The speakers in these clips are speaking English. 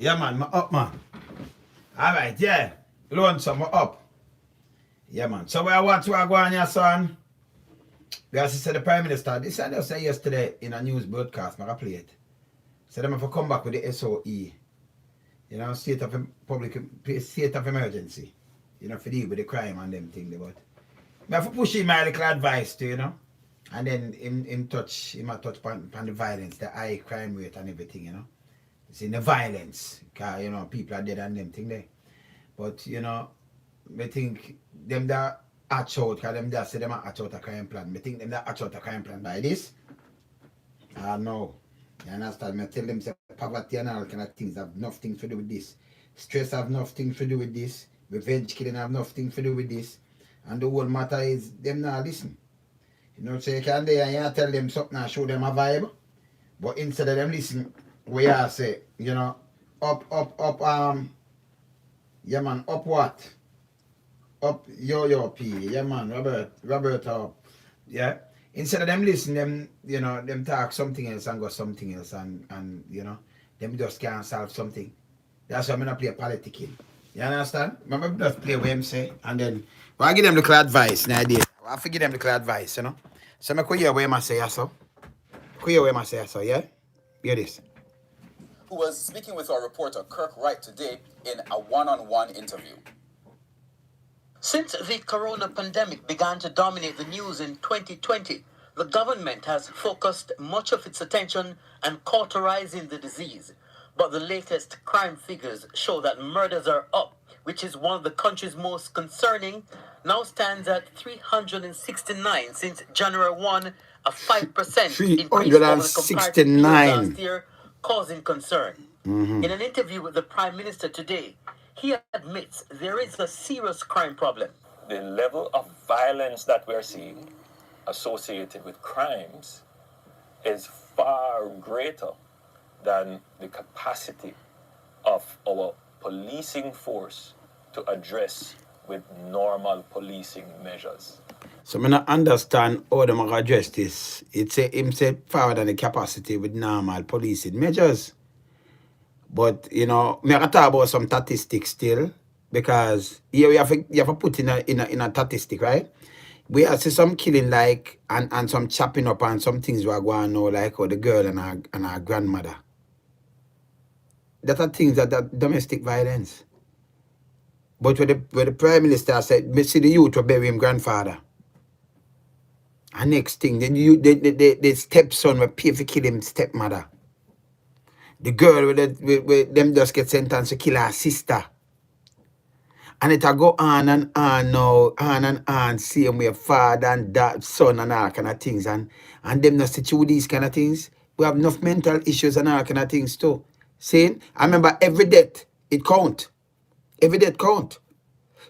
Yeah, man, my up, man. All right, yeah. Lonesome, up. Yeah, man. So where what you are going here, son? Because he said the Prime Minister, this I just said yesterday in a news broadcast, I play it. Said them have to come back with the SOE. You know, state of emergency. You know, for deal with the crime and them thing. But I have to push him my little advice to, you know. And then him touch upon the violence, the high crime rate and everything, you know. It's in the violence. Because, you know, people are dead and them thing there. But, you know, I think them that hatch out, because them that say them hatch out a crime plan. I think them that hatch out a crime plan by this. No. You understand? I tell them say poverty and all kind of things have nothing to do with this. Stress have nothing to do with this. Revenge killing have nothing to do with this. And the whole matter is them not listen. You know, so you can there and you tell them something and show them a vibe. But instead of them listen, we are say, you know, up, yeah man, up what? Up yo P, yeah man, Robert up. Yeah. Instead of them listen, them, you know, them talk something else and go something else and you know, them just can't solve something. That's why I'm gonna play politicking. You understand? Remember just play what him say and then well, I give them the clear advice, no idea. I forgive them the clear advice, you know. So I could hear what I say so. Could hear what I say so, yeah? Hear this. Who was speaking with our reporter Kirk Wright today in a one-on-one interview. Since the corona pandemic began to dominate the news in 2020, the government has focused much of its attention on cauterizing the disease. But the latest crime figures show that murders are up, which is one of the country's most concerning, now stands at 369 since January 1, a 5% increase over the comparative period last year, causing concern. In an interview with the Prime Minister today, he admits there is a serious crime problem. The level of violence that we're seeing associated with crimes is far greater than the capacity of our policing force to address with normal policing measures. So I not understand how them address this. It's him say far than the capacity with normal policing measures. But you know, me I talk about some statistics still because here you have to put in a statistic, right? We have see some killing like and some chopping up and some things we are going on like the girl and her grandmother. That are things that domestic violence. But where the Prime Minister said, me see the youth will bury him grandfather. And next thing, the stepson will pay for kill him stepmother. The girl with them just get sentenced to kill her sister. And it'll go on and on now, on and on, same way father and dad, son and all kind of things. And them not stitch with these kind of things. We have enough mental issues and all kind of things too. Saying, I remember every death, it count. Every death count.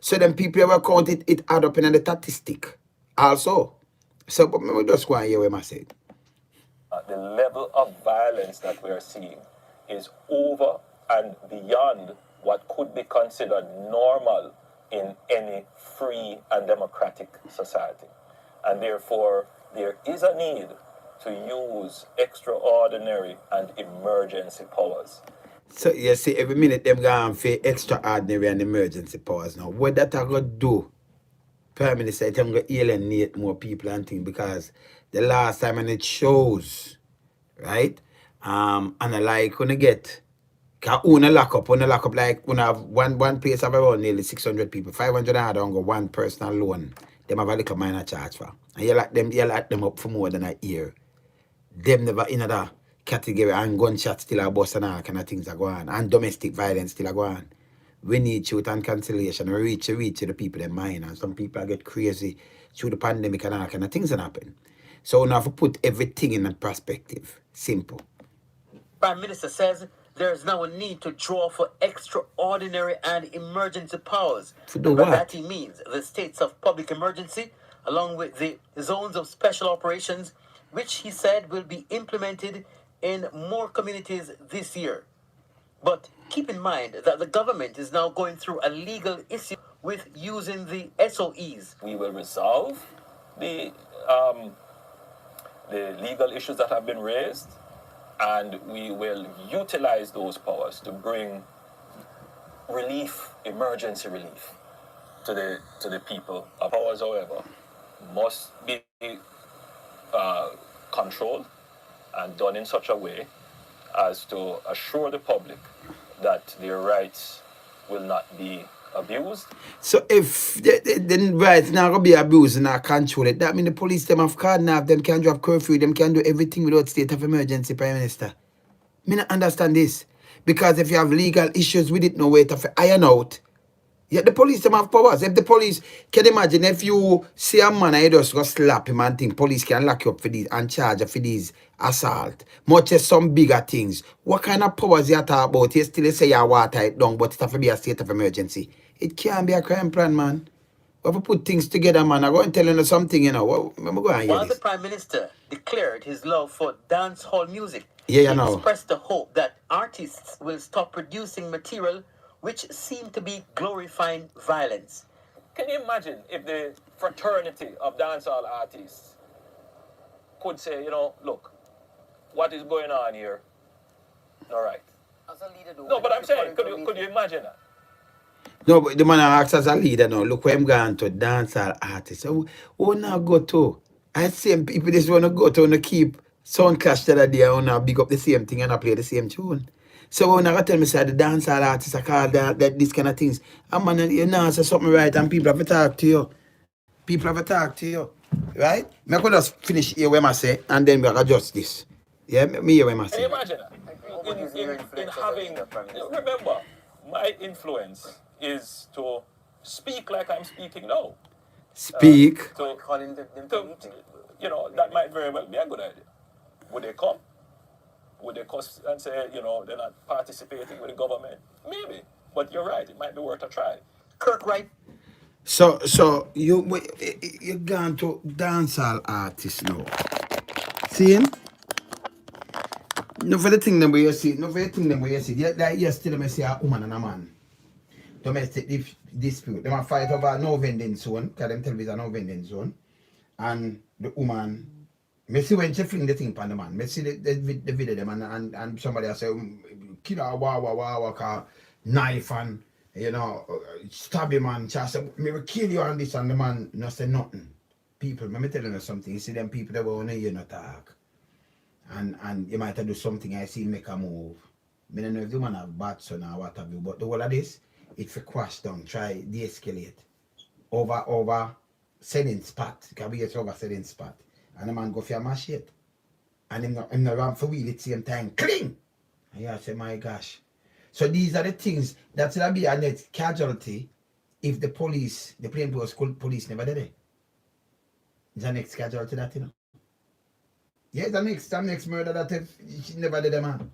So then people ever count it add up in the statistic also. So but we just go and hear what I say. The level of violence that we are seeing is over and beyond what could be considered normal in any free and democratic society. And therefore, there is a need to use extraordinary and emergency powers. So you see, every minute them going for extraordinary and emergency powers now. What that are going to do? Prime Minister, it's going to alienate more people and things because the last time and it shows, right? And I like when you get, because when you lock up like when I have one place have around nearly 600 people, 500 and don't go one person alone. Them have a little minor charge for. And you lock them up for more than a year. Them never in that category and gunshots still are bust and all kind of things are going on. And domestic violence still are going on. We need truth and conciliation. We reach to the people in mind. And some people get crazy through the pandemic and all kind of things that happen. So we have to put everything in a perspective. Simple. Prime Minister says there is now a need to draw for extraordinary and emergency powers. To do and by what? that he means the states of public emergency, along with the zones of special operations, which he said will be implemented in more communities this year. But keep in mind that the government is now going through a legal issue with using the SOEs. We will resolve the legal issues that have been raised, and we will utilize those powers to bring relief, emergency relief, to the people. Our powers, however, must be controlled and done in such a way as to assure the public that their rights will not be abused. So if the rights not gonna be abused and not control it, that means the police them have card now, them can drop curfew, them can do everything without state of emergency, Prime Minister. Me not understand this. Because if you have legal issues with it, no way to iron out. Yeah, the police them have powers. If the police can imagine if you see a man and you just go slap him and think police can lock you up for these and charge you for these assault, much as some bigger things. What kind of powers you talk about? You still say you water it down, but it have to be a state of emergency. It can't be a crime plan, man. We have to put things together, man. I'm going to tell you something, you know. Let me go and hear While the this. Prime Minister declared his love for dance hall music, Yeah, you he know. expressed the hope that artists will stop producing material which seem to be glorifying violence. Can you imagine if the fraternity of dancehall artists could say, you know, look, what is going on here? All right. No, but I'm saying, could you imagine that? No, but the man acts as a leader now. Look where I'm going to dancehall artists. So, who now go to? I same people just want to go to and keep sound clash the other day and now big up the same thing and I play the same tune. So when I tell me say the dancehall artists are called that these kind of things, I'm man, you know say something right and people have to talk to you. People have to talk to you. Right? Me could just finish here where I say and then we adjust this. Yeah, me here where I Can say. you imagine that? In having, remember, my influence is to speak like I'm speaking now. Speak. You know, that might very well be a good idea. Would they come? Would they come and say, you know, they're not participating with the government? Maybe. But you're right, it might be worth a try. Kirk Wright. So you gone to dancehall artists now. See him? No for the thing them where you see, no for the thing them where you see. Like yesterday I see a woman and a man. Domestic dispute. They might fight over no vending zone, because them tell me it's a no vending zone. And the woman, me see when she fling the thing upon the man. Me see the video them and somebody else say, kill her, wow, knife and, you know, stab him and she say, me will kill you and this and the man not say nothing. People, let me tell you something. You see them people that want to hear no talk. And you might have to do something I see make a move. I don't know if the man have bad son or what have you, but the whole of this, it for crash down, try de-escalate. Over selling spot. Because we get over selling spot. And the man go for a machete. And him not run for wheel at the same time. Cling! And you say, my gosh. So these are the things that will be a net casualty if the police, the plain police never did it. It's the next casualty that, you know. Yeah, the next murder that she never did, man.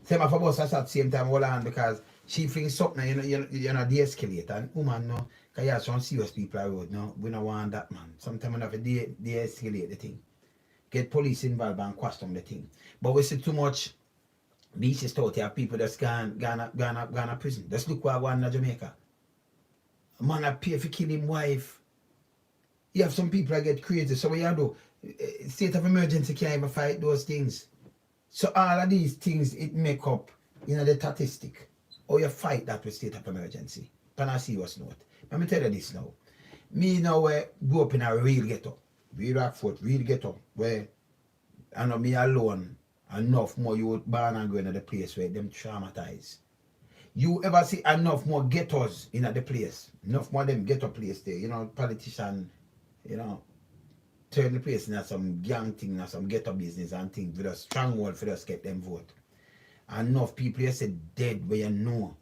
Same for boss at the same time, hold on, because she thinks something, you know, de-escalate. And woman, no, because you have some serious people around, no, we don't want that, man. Sometimes we have to de-escalate the thing. Get police involved and question the thing. But we see too much beaches out here, people that's gone to prison. Just look what going in Jamaica. A man a pay for kill him wife. You have some people that get crazy, so what you do? State of emergency can't even fight those things. So all of these things, it make up, you know, the statistic. Or you fight that with state of emergency. On a serious note. Let me tell you this now. Me now grew up in a real ghetto. Real Rockford, real ghetto. Where I know me alone, enough more you born and going to the place where them traumatized. You ever see enough more ghettos in the place? Enough more them ghetto place there. You know, politician, you know, turn the place into some gang thing, some ghetto business and things with a stronghold for us get them vote. And enough people you say dead where you know.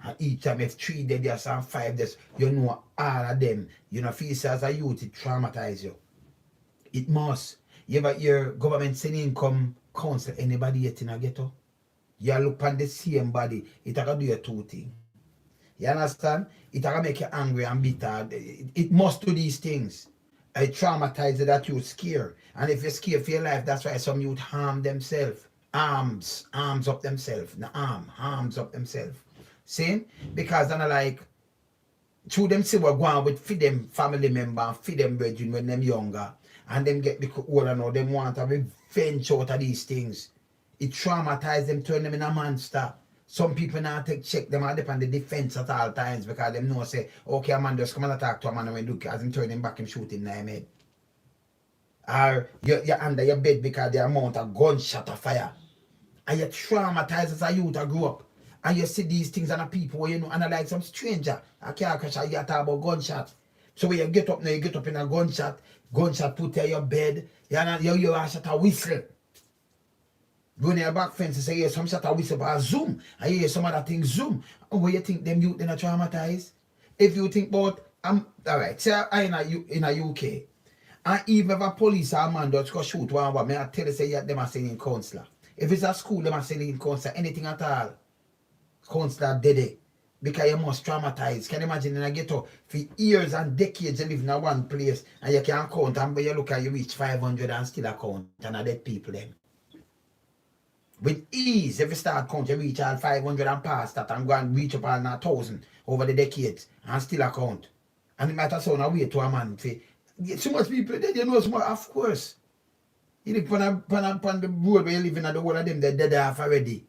And each time if 3 dead, there's some 5 deaths, you know all of them. You know, feel as a youth, it traumatize you. It must. You ever hear government sending income counsel anybody yet in a ghetto? You look on the same body, it can do your 2 things. You understand? It can make you angry and bitter. It must do these things. It traumatizes that you scare. And if you're scared for your life, that's why some youth harm themselves. Arms up themselves. The arms up themselves. See? Because they're like, through them see what going with feed them family member, feed them brethren when them younger. And them get the older now, them want to revenge out of these things. it traumatized them, turn them in a monster. Some people now take check them all on the defense at all times because them know say, okay, a man just come and attack to a man when look as him turn him back and shoot him in the head. Or you're under your bed because the amount of gunshot of fire. And you're traumatized as a youth that grew up. And you see these things and the people where you know, and like some stranger, a car crash, you talk about gunshot. So when you get up now, you get up in a gunshot put in your bed, you shot a whistle. Going in your back fence and say, yeah, some shot a whistle by zoom. And you hear some other things zoom. And what you think them youth, they're not traumatized? If you think about, alright, say I in a UK, and even if a police or a man does go shoot one, may I tell you, say, yeah, them are sending counselor. If it's a school, them are sending counselor, anything at all. Counselor dead. Because you must traumatize. Can you imagine in a ghetto for years and decades you live in one place and you can't count and when you look at you reach 500 and still a count and a dead people then. With ease, if you start count, you reach all 500 and past that and go and reach up all 1,000 over the decades and still a count. And it might have sound a way to a man. So much people, then you know so much, of course. You look on the road where you live in the whole of them, they're dead off already.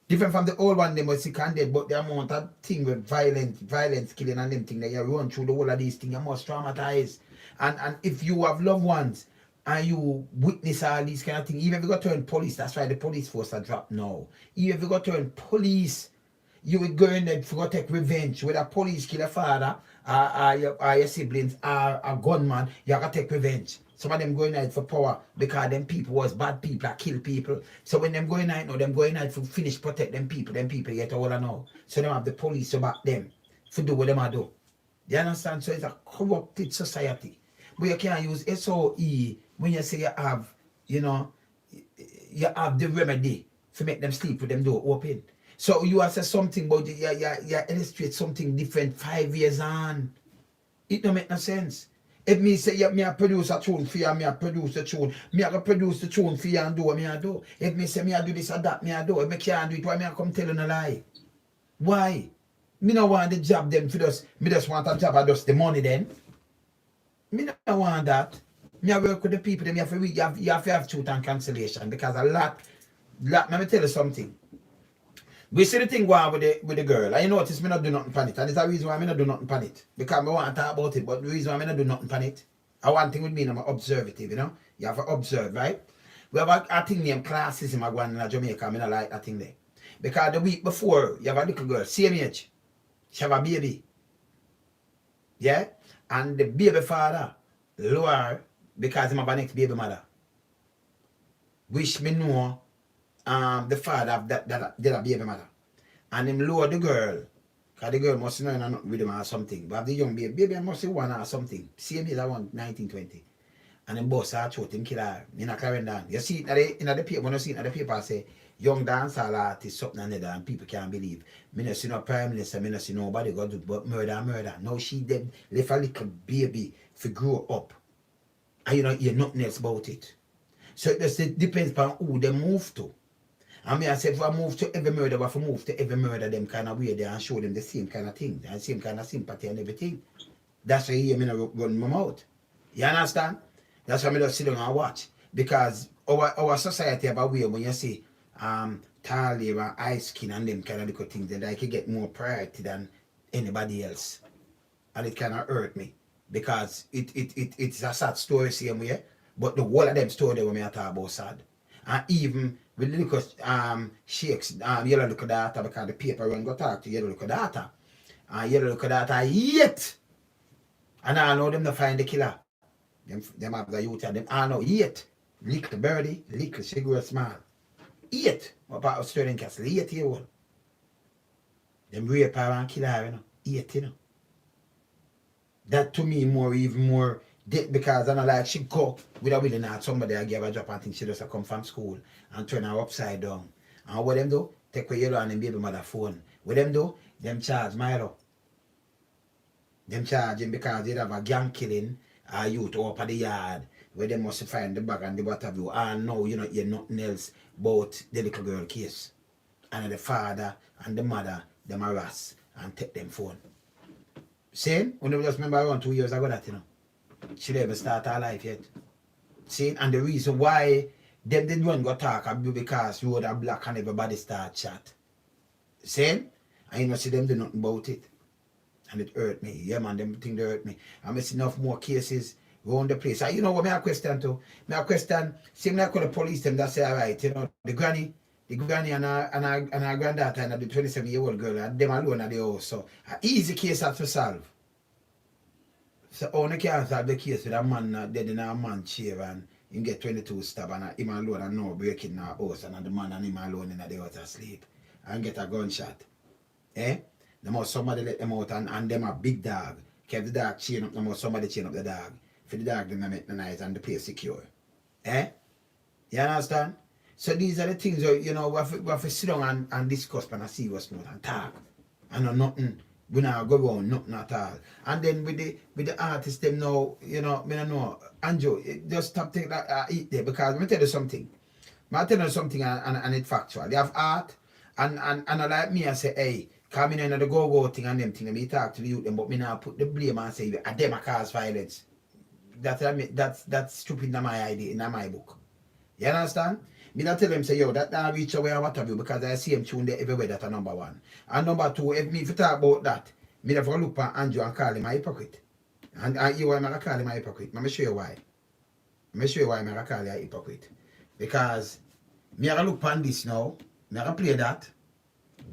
Different from the old one, they must sick and dead, but the amount of thing with violence, killing and them thing that you run through the whole of these things, you must traumatize. And if you have loved ones and you witness all these kind of things, even if you go turn police, that's why the police force are dropped now. Even if you go turn police, you would go in there for take revenge. Whether police kill a father, or your siblings, or a gunman, you have to take revenge. Some of them going out for power because them people was bad people that kill people. So when them going out now, them going out for finish protect them people get all I know. So them have the police to back them for do what them are do. You understand? So it's a corrupted society. But you can't use SOE when you say you have, you know, you have the remedy to make them sleep with them door open. So you have said something about you illustrate something different 5 years on. It don't make no sense. If me say, yeah, me I produce a tune for you, me I produce the tune. Me I produce the tune for you and do what me I do. If me say me I do this or that, me I do. If me can't do it, why me I come telling a lie? Why? Me no want the job then for us. Me just want a job and just the money then. Me no want that. Me I work with the people, then you have to have truth and conciliation because a lot, let me tell you something. We see the thing going on with the girl. I notice me not do nothing on it. And it's a reason why I not do nothing on it. Because I want to talk about it, but the reason why I not do nothing on it. I want thing with me, I'm observative, you know. You have to observe, right? We have a thing named classism I go on in Jamaica. I don't like that thing there. Because the week before, you have a little girl, same age. She have a baby. Yeah? And the baby father lower because he have a next baby mother. Wish me know the father of that baby mother. And him lower the girl. Because the girl must know not with him or something. But the young baby must be one or something. Same age around 1920. And him boss her throat, him kill her in a Clarendon. You see it in the paper, when you see it in the paper, say, young dancehall artist, something and other, and people can't believe. Me not see no prime minister, me not see nobody go do but murder. Now she dead, left a little baby to grow up. And you know, hear nothing else about it. So it just depends on who they move to. And me I said, if I move to every murder, if I move to every murder, them kind of way there and show them the same kind of thing, the same kind of sympathy and everything. That's why you hear me not run my mouth. You understand? That's why I just sit down and watch. Because our society have a way when you see tall hair and eye skin and them kind of little things, then I can get more priority than anybody else. And it kind of hurt me. Because it's a sad story same way. But the whole of them story when I talk about sad. And even with the little shakes, yellow look at data because the paper run go talk to yellow look at data. And yellow look at data yet. And I know them to find the killer. Them have the youth and them I know yet. Little birdie, little cigarette small. 8. What part of Sterling Castle? 8 year old. Them rape her and kill her, you know. 8, you know. That to me even more dead because I know like she go with a willing heart, somebody I give her a drop and think she just come from school and turn her upside down. And what them do? Take away yellow and them baby mother phone. What them do? Them charge Milo. Them charge him because they have a gang killing youth up at the yard where they must find the bag and the what have you. And now you know hear nothing else about the little girl case. And the father and the mother them harass and take them phone. See? When you just remember around 2 years ago that, you know. She never start her life yet. See? And the reason why Them did one go talk because you are black and everybody start chat. Saying? I ain't not see them do nothing about it. And it hurt me. Yeah, man, them thing they hurt me. I see enough more cases around the place. You know what I question too? I question, same like the police them that say, all right, you know, the granny and her granddaughter and the 27-year-old girl, and them alone at the house. So, an easy case to solve. So, only can't solve the case with a man dead in a man chair and him get 22 stab and him alone and no breaking in our house and the man and him alone in the house asleep and get a gunshot. Eh? They must somebody let them out and them a big dog. Keep the dog chain up, they must somebody chain up the dog. For the dog them make the night and the place secure. Eh? You understand? So these are the things you know we have to sit down and discuss and see what's not and talk. And nothing we not go on, nothing at all. And then with the artists them now, you know, I don't know, Andrew, just stop taking that eat there because let me tell you something. I tell you something and it's factual. They have art and I like me I say, hey, come in and the go thing and them thing and me talk to the youth them, but me now put the blame and say them a cause violence. That's stupid in my idea, in my book. You understand? Me not tell them say yo that now reach away and what have you because I see him tune there everywhere that number one. And number two, if me if you talk about that, me never look at Andrew and call him a hypocrite. And you why I call him a hypocrite. Let me show you why. Let me show you why I call him a hypocrite. Because me I look on this now, me I play that,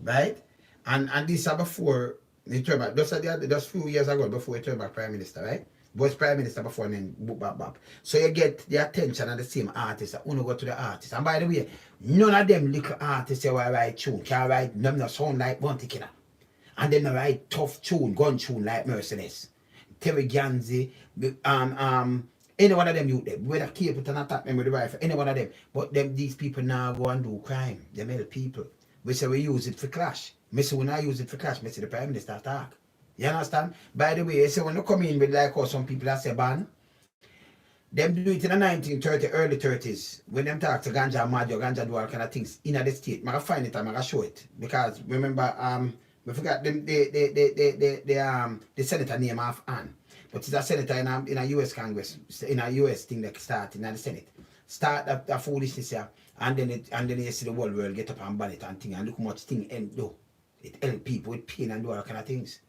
right? And this are before he turned back, just few years ago before he turned back Prime Minister, right? Was Prime Minister before and then book back. So you get the attention of the same artists that only go to the artists. And by the way, none of them little artists who write tune can write them not sound like Bounty Killer. And then they write tough tune, gun tune like Merciless. Terry Ganzi, any one of them youth them, whether Capleton attack them with the rifle, any one of them. But these people now go and do crime. They help people. We say we use it for clash. Me say when I use it for clash, me say the Prime Minister attack. You understand? By the way, so when you come in with like how some people that say ban, them do it in the 1930s, early 30s. When them talk to ganja, majo, ganja do all kind of things in the state. I find it and I show it. Because remember, we forgot them the senator name of Ann. But it's a senator in a US Congress, in a US thing that start in the Senate. Start that foolishness here, and then you see the whole world get up and ban it and thing and look how much thing end do. It help people with pain and do all kind of things.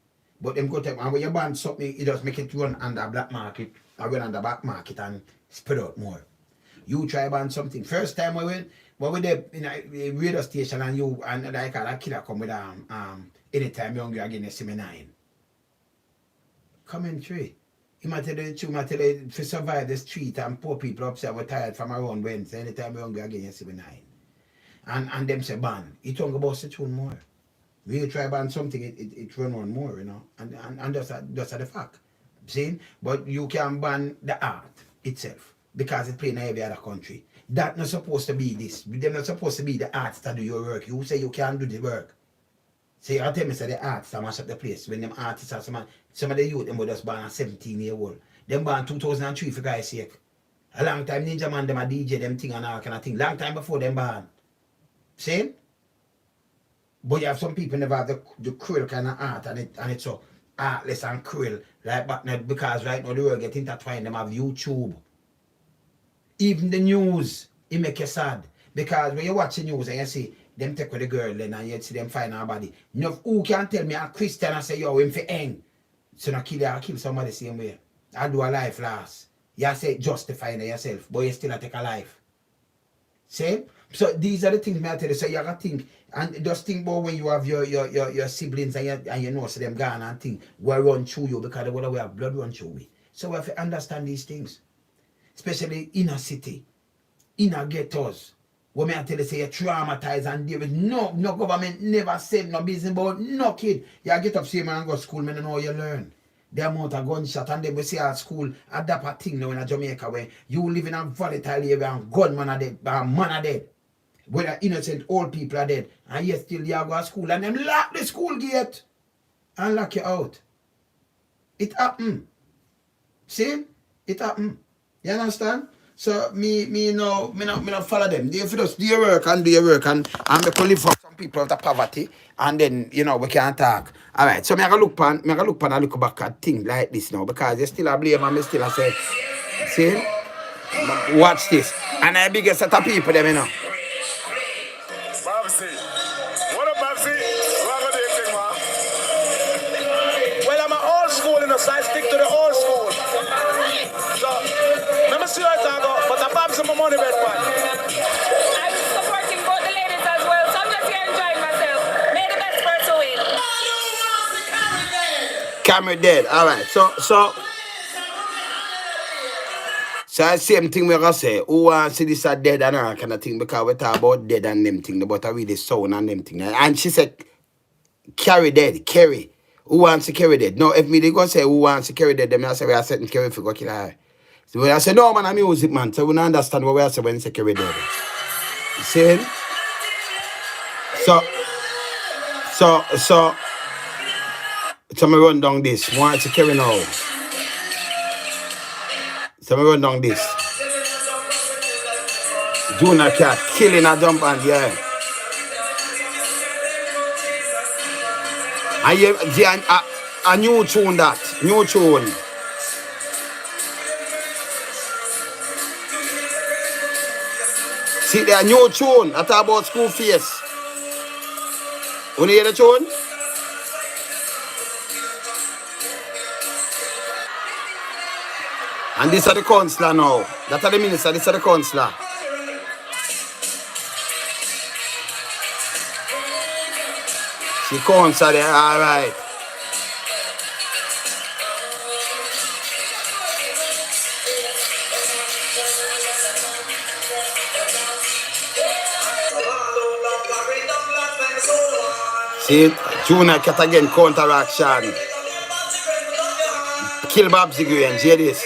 But them go to and when you ban something, it just make it run under black market and run under back market and spread out more. You try ban something. First time we there in a radio station and you and like a killer come with anytime you're hungry again you see me 9. Commentary. You might tell the truth, might tell you to survive the street and poor people upset we're tired from around Wednesday. Anytime you're hungry again you see me 9. And them say ban. It don't go about the tune more. When you try ban something, it run on more, you know, and that's the fact. See? But you can ban the art itself because it play in every other country. That's not supposed to be this. They're not supposed to be the arts that do your work. You say you can't do the work. So you tell me say the arts that mash up the place. When them artists are some of the youth them would just ban a 17-year-old. Them ban 2003 for God's sake. A long time Ninja Man them a DJ them thing and all kind of thing. Long time before them ban. See? But you have some people never have the cruel kind of art and it's so artless and cruel like back now because right now the world get intertwined, them have YouTube. Even the news, it make you sad. Because when you watch the news and you see them take with the girl then and you see them find her body. Who can tell me a Christian and say yo him for hang? So not kill somebody the same way. I do a life last. You say justifying yourself, but you still take a life. See? So these are the things I tell you. So you gotta think and just think about when you have your siblings and you know so them gone and think will run through you because they will have blood run through we. So we have to understand these things. Especially in a city, in a ghettos. When I tell you say you're traumatized and there is no government never said no business about no kid. You get up same and go to school, man, and know you learn. The amount of gunshot and then we see at school adapt a thing now in Jamaica where you live in a volatile area and gunman are dead, man are dead. Whether innocent old people are dead and yet still you go to school and them lock the school gate and lock you out. It happen. See? It happen. You understand? So me not follow them. They just do your work and make live for some people out of poverty and then we can't talk. Alright, so me look back at things like this now because they still a blame and me still a say, see? Watch this. And I biggest set of people them, you know. Babsy. What up, Babsy? What gonna do you think, man? Well, I'm an old school, you know, so I stick to the old school. So, let me see what I got, but I Babsy my money back, man. I'm supporting both the ladies as well, so I'm just here enjoying myself. May the best person win. Camera dead. Alright, so the same thing we're gonna say. Who wants to see this a dead and all kind of thing, because we talk about dead and them thing, but I read the sound and them thing. And she said carry dead, carry. Who wants to carry dead? No, if me they go say who wants to carry dead, then I say we are setting carry for go kill her. So when I say no man, I'm music man, so we don't understand what we are saying when we say carry dead. You see? So me run down this. Want to carry now. So me run down this. Junior cat killing a jump and yeah. And yeah, a new tune that. New tune. See there, new tune. I talk about school face. You hear the tune? And this is the counselor now. That's the minister, this is the counselor. She counselor there, alright. See it? Junior cat again, counteraction. Kill Babsy Green, hear this.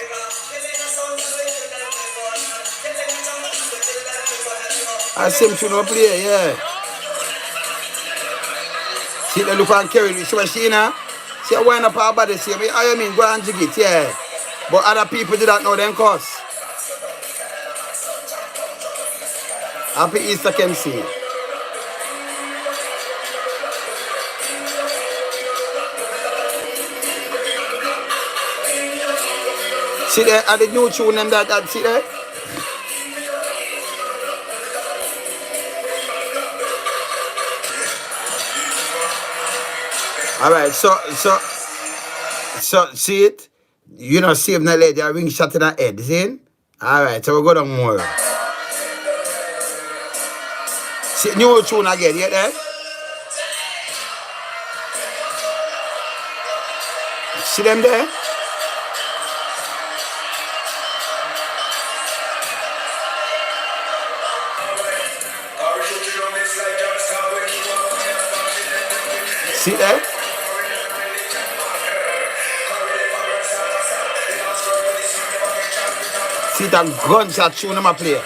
I see him to play, yeah. See the look and carry, see what she now? See a wind up her body, see me, I mean, go and jig it, yeah. But other people do not know them cause. Happy Easter, KMC. See there, are the new tune them that see there? Alright, so see it? You know, save the lady, a ring shot in her head, see it? Alright, so we go down more. See, new tune again, you there? See them there? See there? See that gunshot tune them a play.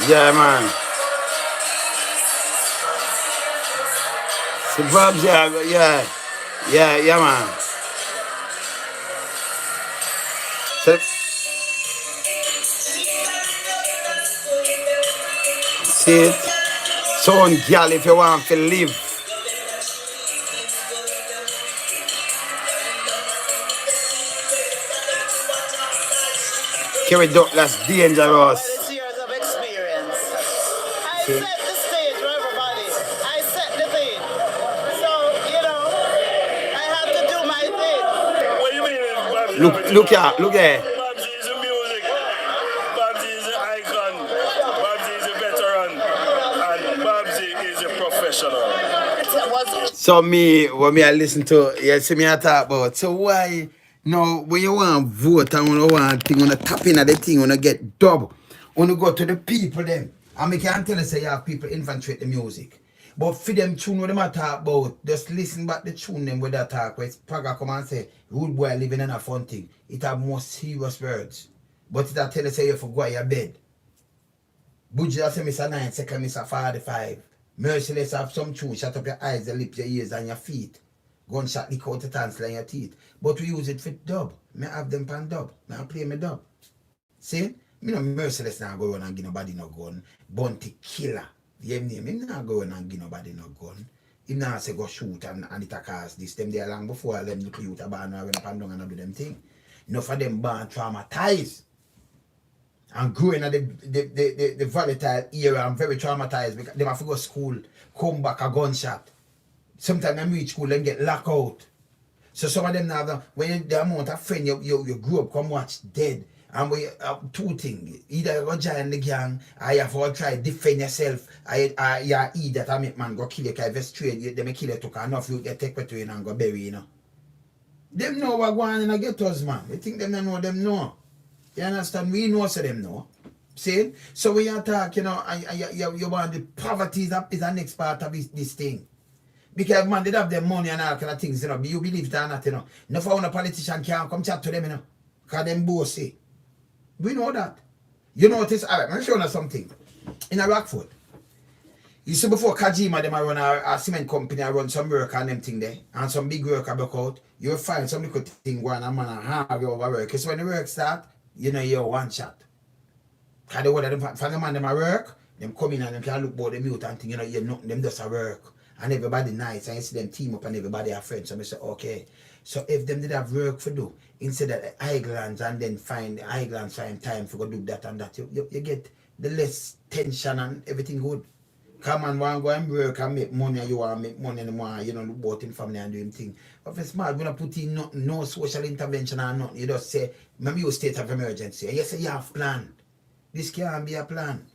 Yeah, man. See, Bob's, yeah, man. See it? Son girl, if you want to live. Carry Douglas dangerous. Years of experience. I set the stage for everybody. I set the thing. So, you know, I have to do my thing. What do you mean, Babsy? Look here. Babsy is a music. Babsy is an icon. Babsy is a veteran. And Babsy is a professional. So when I listen to, you see me I talk about, so why, no, when you want to vote and when you want thing, when you tap in at the thing, when you get double, when you go to the people them, and me can't tell you say you have people infiltrate the music. But for them tune what them I talk about, just listen back the tune them where they talk, where Praga come and say, rude boy living in a fun thing. It have more serious words. But it I tell you say you for go to your bed. Buja say Mr. 9 second, Mr. 45. Merciless have some tune, shut up your eyes, your lips, your ears, and your feet. Gunshot lick out the tonsil and your teeth. But we use it for dub. Me have them pan dub. Me I play me dub. See? Me no merciless now go around and give nobody no gun. Bounty killer. You name him not go around and give nobody no gun. He not say go shoot and it a cause this. Them there long before them little youth are born and run up and down and do them thing. Enough of them born traumatized. And growing at the volatile era, I'm very traumatized because they have to go to school, come back a gunshot. Sometimes them reach school and get locked out. So some of them now, when the amount of friend you grew up, come watch dead. And we have two things. Either you go join the gang, or you have to try defend yourself, or you eat that I make man go kill you, because if you straight, they may kill you, took enough, you get take to you and go bury you know. Them know what going on in the ghettos, man. They think them don't know, them know. You understand? We know so them know. See? So when you talk, you know, you want the poverty is the next part of this thing. Because man, they have their money and all kind of things, you know. You believe that or not, you know. No for a politician can't come chat to them, you know. Because them bossy. We know that. You notice, alright, I'm showing you something. In a Rockford. You see before Kajima, them run a cement company, I run some work and them thing there. And some big work I broke out. You'll find some little thing going on, man, and hard over work. Because when the work start, you know you're one shot. Because the word of them, from the man them a work, them come in and them can look about the mute and thing, you know, you're nothing, them just a work. And everybody nice, and you see them team up and everybody are friends. So I say, okay. So if them did have work for do, instead of islands and then find islands find time for go do that and that, you get the less tension and everything good. Come on, want to go and work and make money, and you want to make money anymore, you know, look about in family and doing things. But if it's smart, we don't put in no social intervention or nothing. You just say, maybe you state of emergency. And you say you have plan. This can't be a plan.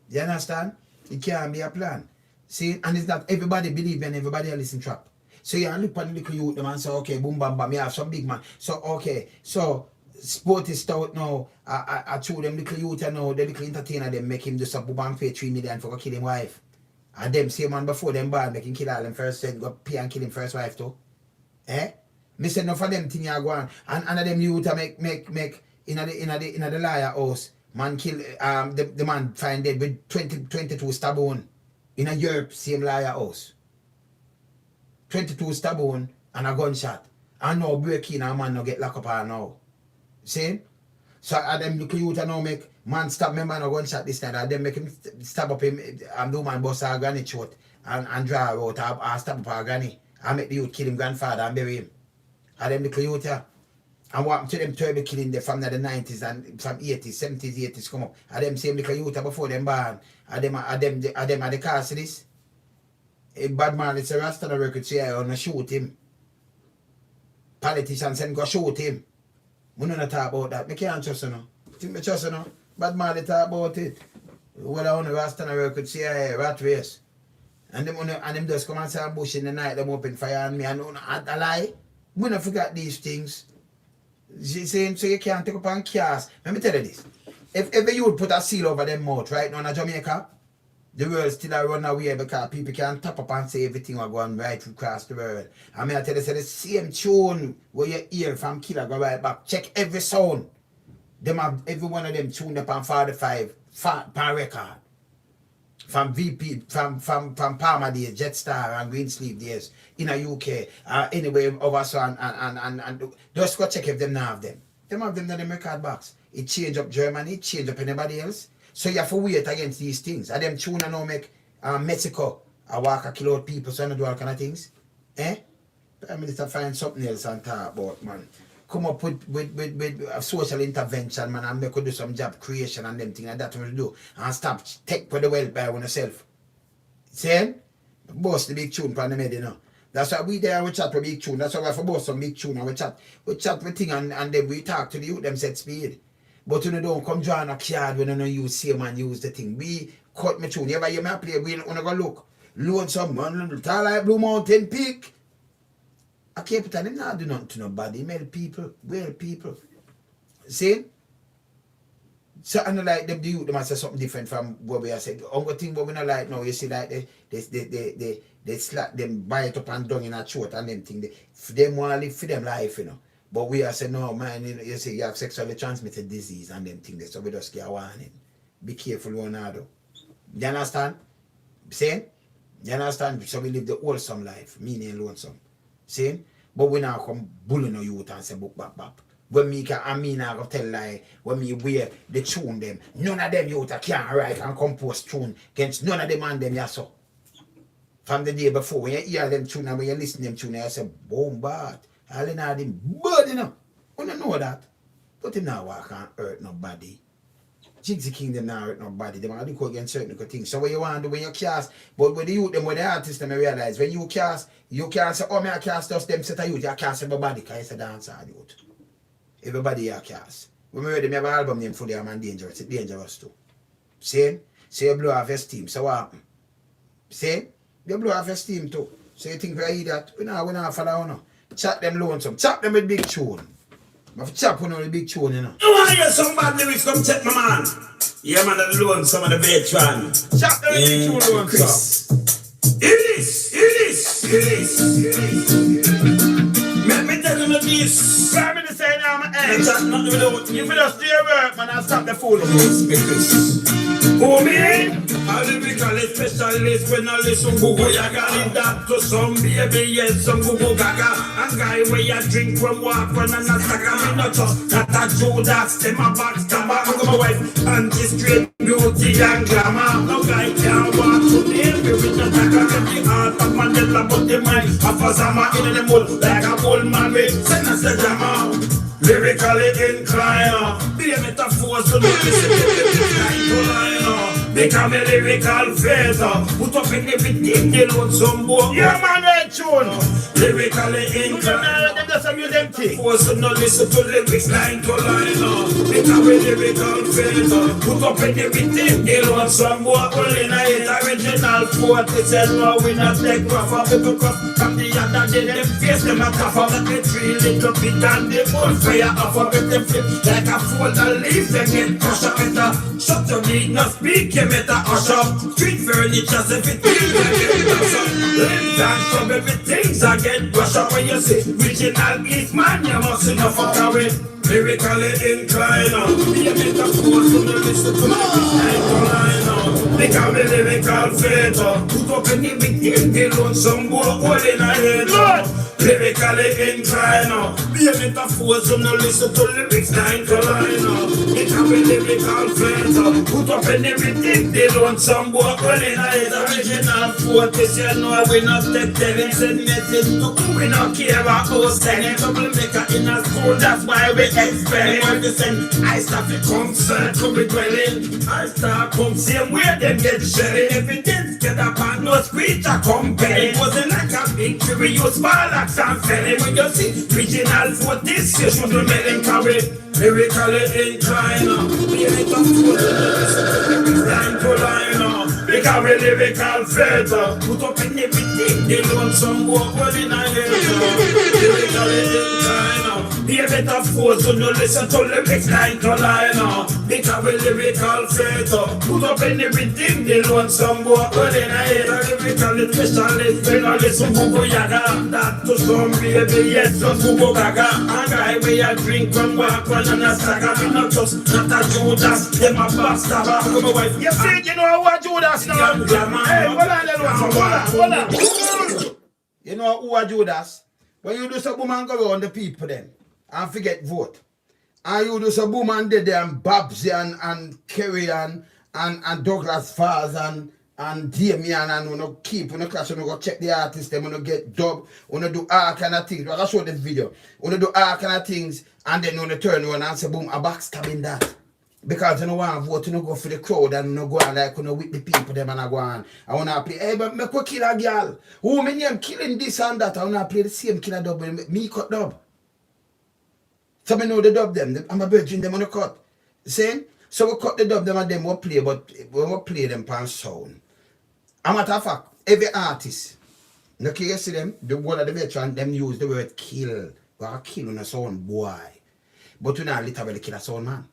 You understand? It can't be a plan. See, and it's not everybody believe and everybody else in trap. So you look at the little youth them and say, okay, boom, bam, bam, you have some big man. So, okay, so sport is stout now. I told them little youth now, the little entertainer, them make him do some boom and pay 3 million for go kill him wife. And them same man before them bad make him kill all them first, then go pay and kill him first wife too. Eh? Me say no for them thing you go on. And them youth make in the liar house. Man kill the man find dead with 22 stab wound. In a Europe, same liar house. 22 stab wound and a gunshot. And now break in and man no get locked up or now. See? So them little youth now make man stab me man a gunshot this time. And them make him stab up him and do man bust her granny short and draw her out or stab up her granny. And make the youth kill him grandfather and bury him. And them little youth here. And what to them terrible killing there from the 90s and from 80s, 70s, 80s come up. And them same little youth before them born. And them are the cast of this. A bad man, it's a Rasta the record say I wanna shoot him. Politicians send go shoot him. We don't talk about that. We can't trust you know. Think me trust you know. Bad man they talk about it. Well I wanna Rasta the record say I rat race. And them just come and say a bush in the night, them open fire on me and a lie. We don't forget these things. Saying so you can't take up and cast. Let me tell you this. If you would put a seal over them mouth right now in Jamaica, the world still a run away because people can tap up and say everything will go on right across the world. I mean I tell you, say the same tune where you hear from Killer go right back. Check every sound. Them have every one of them tuned up on 45 per record. From VP, from Palmer days, Jetstar and Greensleeve days in a UK, anyway over so and just go check if them now have them. Them have them in the record box. It change up Germany, it change up anybody else. So you have to wait against these things. And them tune and now make Mexico a walk a kill out people so I don't do all kind of things. Eh? Prime Minister find something else and talk about, man. Come up with a social intervention, man, and make you do some job creation and them things and that what you do. And stop take for the wealth by yourself. See? Boss the big tune from the mid, you know. That's why we there we chat for big tune. That's why we have to boss some big tune and we chat. We chat with thing and then we talk to the youth, them set speed. But you know, don't come join a card when you know use same and use the thing. We cut me tune. You ever hear me play, we wanna go look. Load some man, tall like Blue Mountain Peak. I can't tell them not do nothing to nobody. Male people, well people. See? So I don't like them, the youth, they must say something different from what we are saying. Only thing what we not like now, you see like they slap them, bite up and down in a throat and them thing. Them want to live for them life, you know. But we are saying, no man, you see you have sexually transmitted disease and them things. So we just get a warning. Be careful one another. You understand? See? You understand? So we live the wholesome life, meaning lonesome. See? But we now come bullying our youth and say book back. when me can, I mean, I go tell lie, when me wear the tune them, none of them youth can write and compose tune against none of them and them, yes, so. From the day before, when you hear them tune and when you listen to them tune, you say, boom, bad. All in all them, but you know, you don't know that. But him now walk and hurt nobody. Jigsy King them now hurt nobody. They want to go against certain things. So what you want to do when you cast, but with the youth, them, with the artists, them realize, when you cast, you can't say, oh, me I cast just them set of youth, you cast everybody, because it's a dancer youth. Everybody you cast. When we read them, you have an album name for them and dangerous. It's dangerous too. See? So you blow off your steam. So what happen? See? You blow off your steam too. So you think we hear that? We not follow no. Chat them lonesome. Chat them with big tune. But chap on the big tune, you know. You want to hear some bad lyrics? Come check my man. Yeah, man, the lonesome of the veteran. Chat them with big tune, lonesome. It is. Let me tell you this. Prime Minister saying now, man, hey, Chat nothing without if you just do your work, man, I'll stop the fool. Oh, me? A lyrical specialist when I listen to who you got it that to some baby, yes, some Google Gaga. And guy where you drink from walk when I'm not like I'm not just that a Judas, them a backstabber. I'm my wife, anti-straight beauty and glamour. No guy can't walk to me with the dagger. Get the heart of Mandela, but the mind of a Zama in the mold like a bull man with send us the drama. Lyrically inclined, be a metaphor so don't listen to the become a lyrical phaser. Put up in everything, they load some book. Yeah, man, right tune. Lyrically inclined, Them just use them thing. force to not listen to lyrics line to line. Become a lyrical phaser. Put up in everything, they load some book. Only in it original 40 said no, we not take rough of people cuff. From the other day, them face them a tough of the 3 little bit and they all fire off of it. Them flip like a folder leaf, they get crushed up in the shut your need not speak, you better hush up. Street furniture, if it feels like it does up. Limbs and shove everything's I get brush up when you say original is man, you must enough fuck away. Lyrically inclined, be a metaphor to the listen to the line. Become a lyrical fator. Put up in everything, they load some boy, all in a head. Lyrically inclined, be a metaphor to the listen to lyrics line to line. Become a lyrical fator. Put up in everything, they load some boy, all in a head. Original 40, you know we not take telling, send message to we not care about us. Sending troublemaker in a school, that's why we experiment. We send I start to concern to be dwelling. I start come same way them get shelling. Evidence get up and no screech a compelling. Wasn't like a victory, we use barracks and felling. When you see original for this, you should be melancholy. Lyrically inclined, be a little fool, line to line. Become a lyrical feather. Put up in everything, they want some work in a head. Lyrically inclined, be a metaphor, so no listen to lyrics line to line. Become a lyrical feather. Put up in everything, they want some work in a head. Lyrically specialist, when I listen to Google Yaga. That to some baby, yes, just Google Gaga. A guy where you drink from walk and a stagger. We not just not a Judas, them a backstabber. Come my wife, You see, you know what Judas now? Hey, hold on. You know who are Judas? When you do some boom and go around the people then and forget vote. And you do some boom and dead and Babsy and Kerry and Douglas Fars and Damien and when you keep when you clash, when you go check the artists, them when you get dub, when you do all kind of things. I'll show this video. When you do all kind of things and then when you turn around and say boom, a backstabbing that. Because you don't want to vote, you don't go for the crowd and you don't go on like you know with the people them and I go on. I want to play, hey, but me go kill a girl. Who me name killing this and that. I want to play the same killer dub with me cut dub. So me know the dub them. I'm a virgin them on the cut. See? So we cut the dub them and them will play, but we will play them pan sound. A matter of fact, every artist, look you see them, the word of the veteran, them use the word kill. We are killing a sound boy. But we not literally kill a sound man.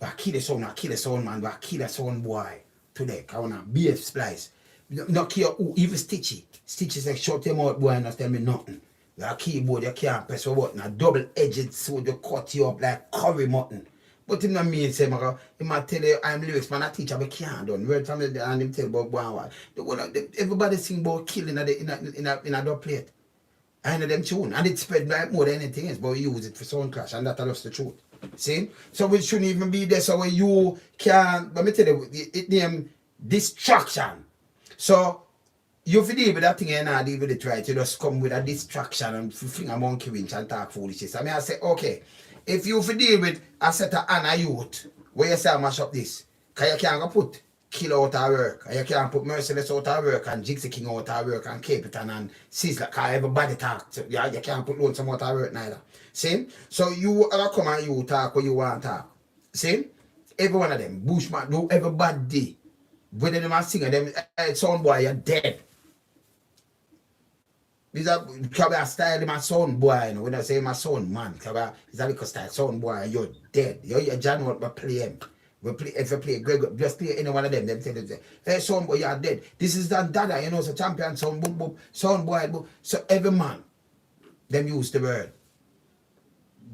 We kill a sound man, we kill a sound boy. Today, I want to be a splice. Not care who, even Stitchy. Stitchy say, shut your mouth boy and not tell me nothing. Your keyboard, you can't press a button. A double-edged sword, you cut you up like curry mutton. But him not mean say, he might tell you, I'm lyrics, man, a teacher, but can't done. Word from the and him tell about boy. Everybody sing about killing in a dub plate. I know them tune. And it spread like more than anything else, but we use it for sound clash, and that's just the truth. See? So we shouldn't even be there so when you can, let me tell you, it name distraction. So you if you deal with that thing and not deal with it right, you just come with a distraction and fling a monkey winch and talk foolishness. I mean I say, okay, if you if you deal with a set of Anna youth, where you say I mash up this, because you can't go put Kill out our work, and you can't put Merciless out our work, and Jigsaw King out our work, and Capitan and Sizzler, because everybody talk. So, yeah, you can't put Lonesome out our work neither. See? So you come and you talk what you want to talk. See? Every one of them, Bushman, do everybody. Whether them are singing, them sound boy, you're dead. These are probably a style my sound boy, you know, when I say my sound man, it's a little style, sound boy, you're dead. You're John what we play him. We play, if you play Greg, just play any one of them tell you, hey, sound boy, you're dead. This is that dada, you know, so champion sound boop boop, sound boy boop. So every man, them use the word.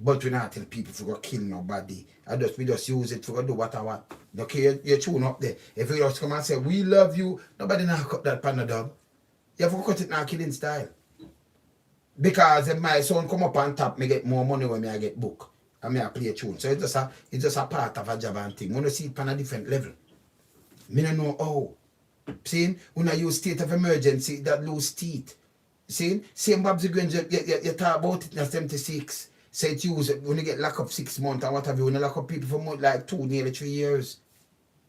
But we not tell people for go kill nobody. We just use it for go do what I want. Okay, you tune up there. If you just come and say, we love you, nobody now cut that pan dog. You have to cut it now killing style. Because if my son come up on top, me get more money when I get book. And I play a tune. So it's just a part of a job and thing. When you see it on a different level. Me don't know how. See? When I use state of emergency, that lose teeth. See? Same Babsy Granger, you talk about it in 76. Say it use when you get locked up 6 months and what have you, when you lock up people for more, like 2, nearly 3 years.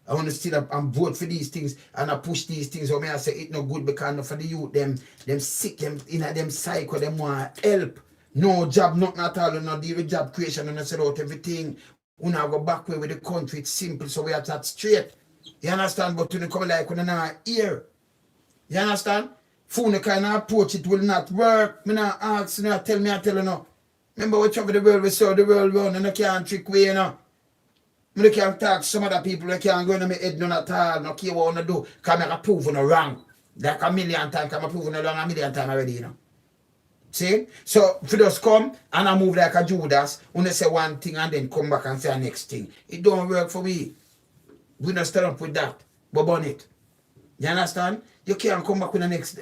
I want to still up and vote for these things and I push these things. So I say it no good because for the youth, them sick, them in them cycle, them want help. No job, nothing at all, no deal with job creation and I said out everything. We now go back way with the country, it's simple, so we have that straight. You understand? But when you come like when you're not here. You understand? Phone kind of approach, it will not work. Me not ask, you know, tell me, I tell you no. Remember we travel the world, we saw the world run and I can't trick way, you know. I can't talk to some other people, I can't go in my head none at all, no care what I want to do. Because I prove you wrong. Like a million times, because I prove you wrong a million times already, you know. See? So, if you just come and I move like a Judas, when they say one thing and then come back and say the next thing. It don't work for me. We don't stand up with that. But burn it. You understand? You can't come back with the next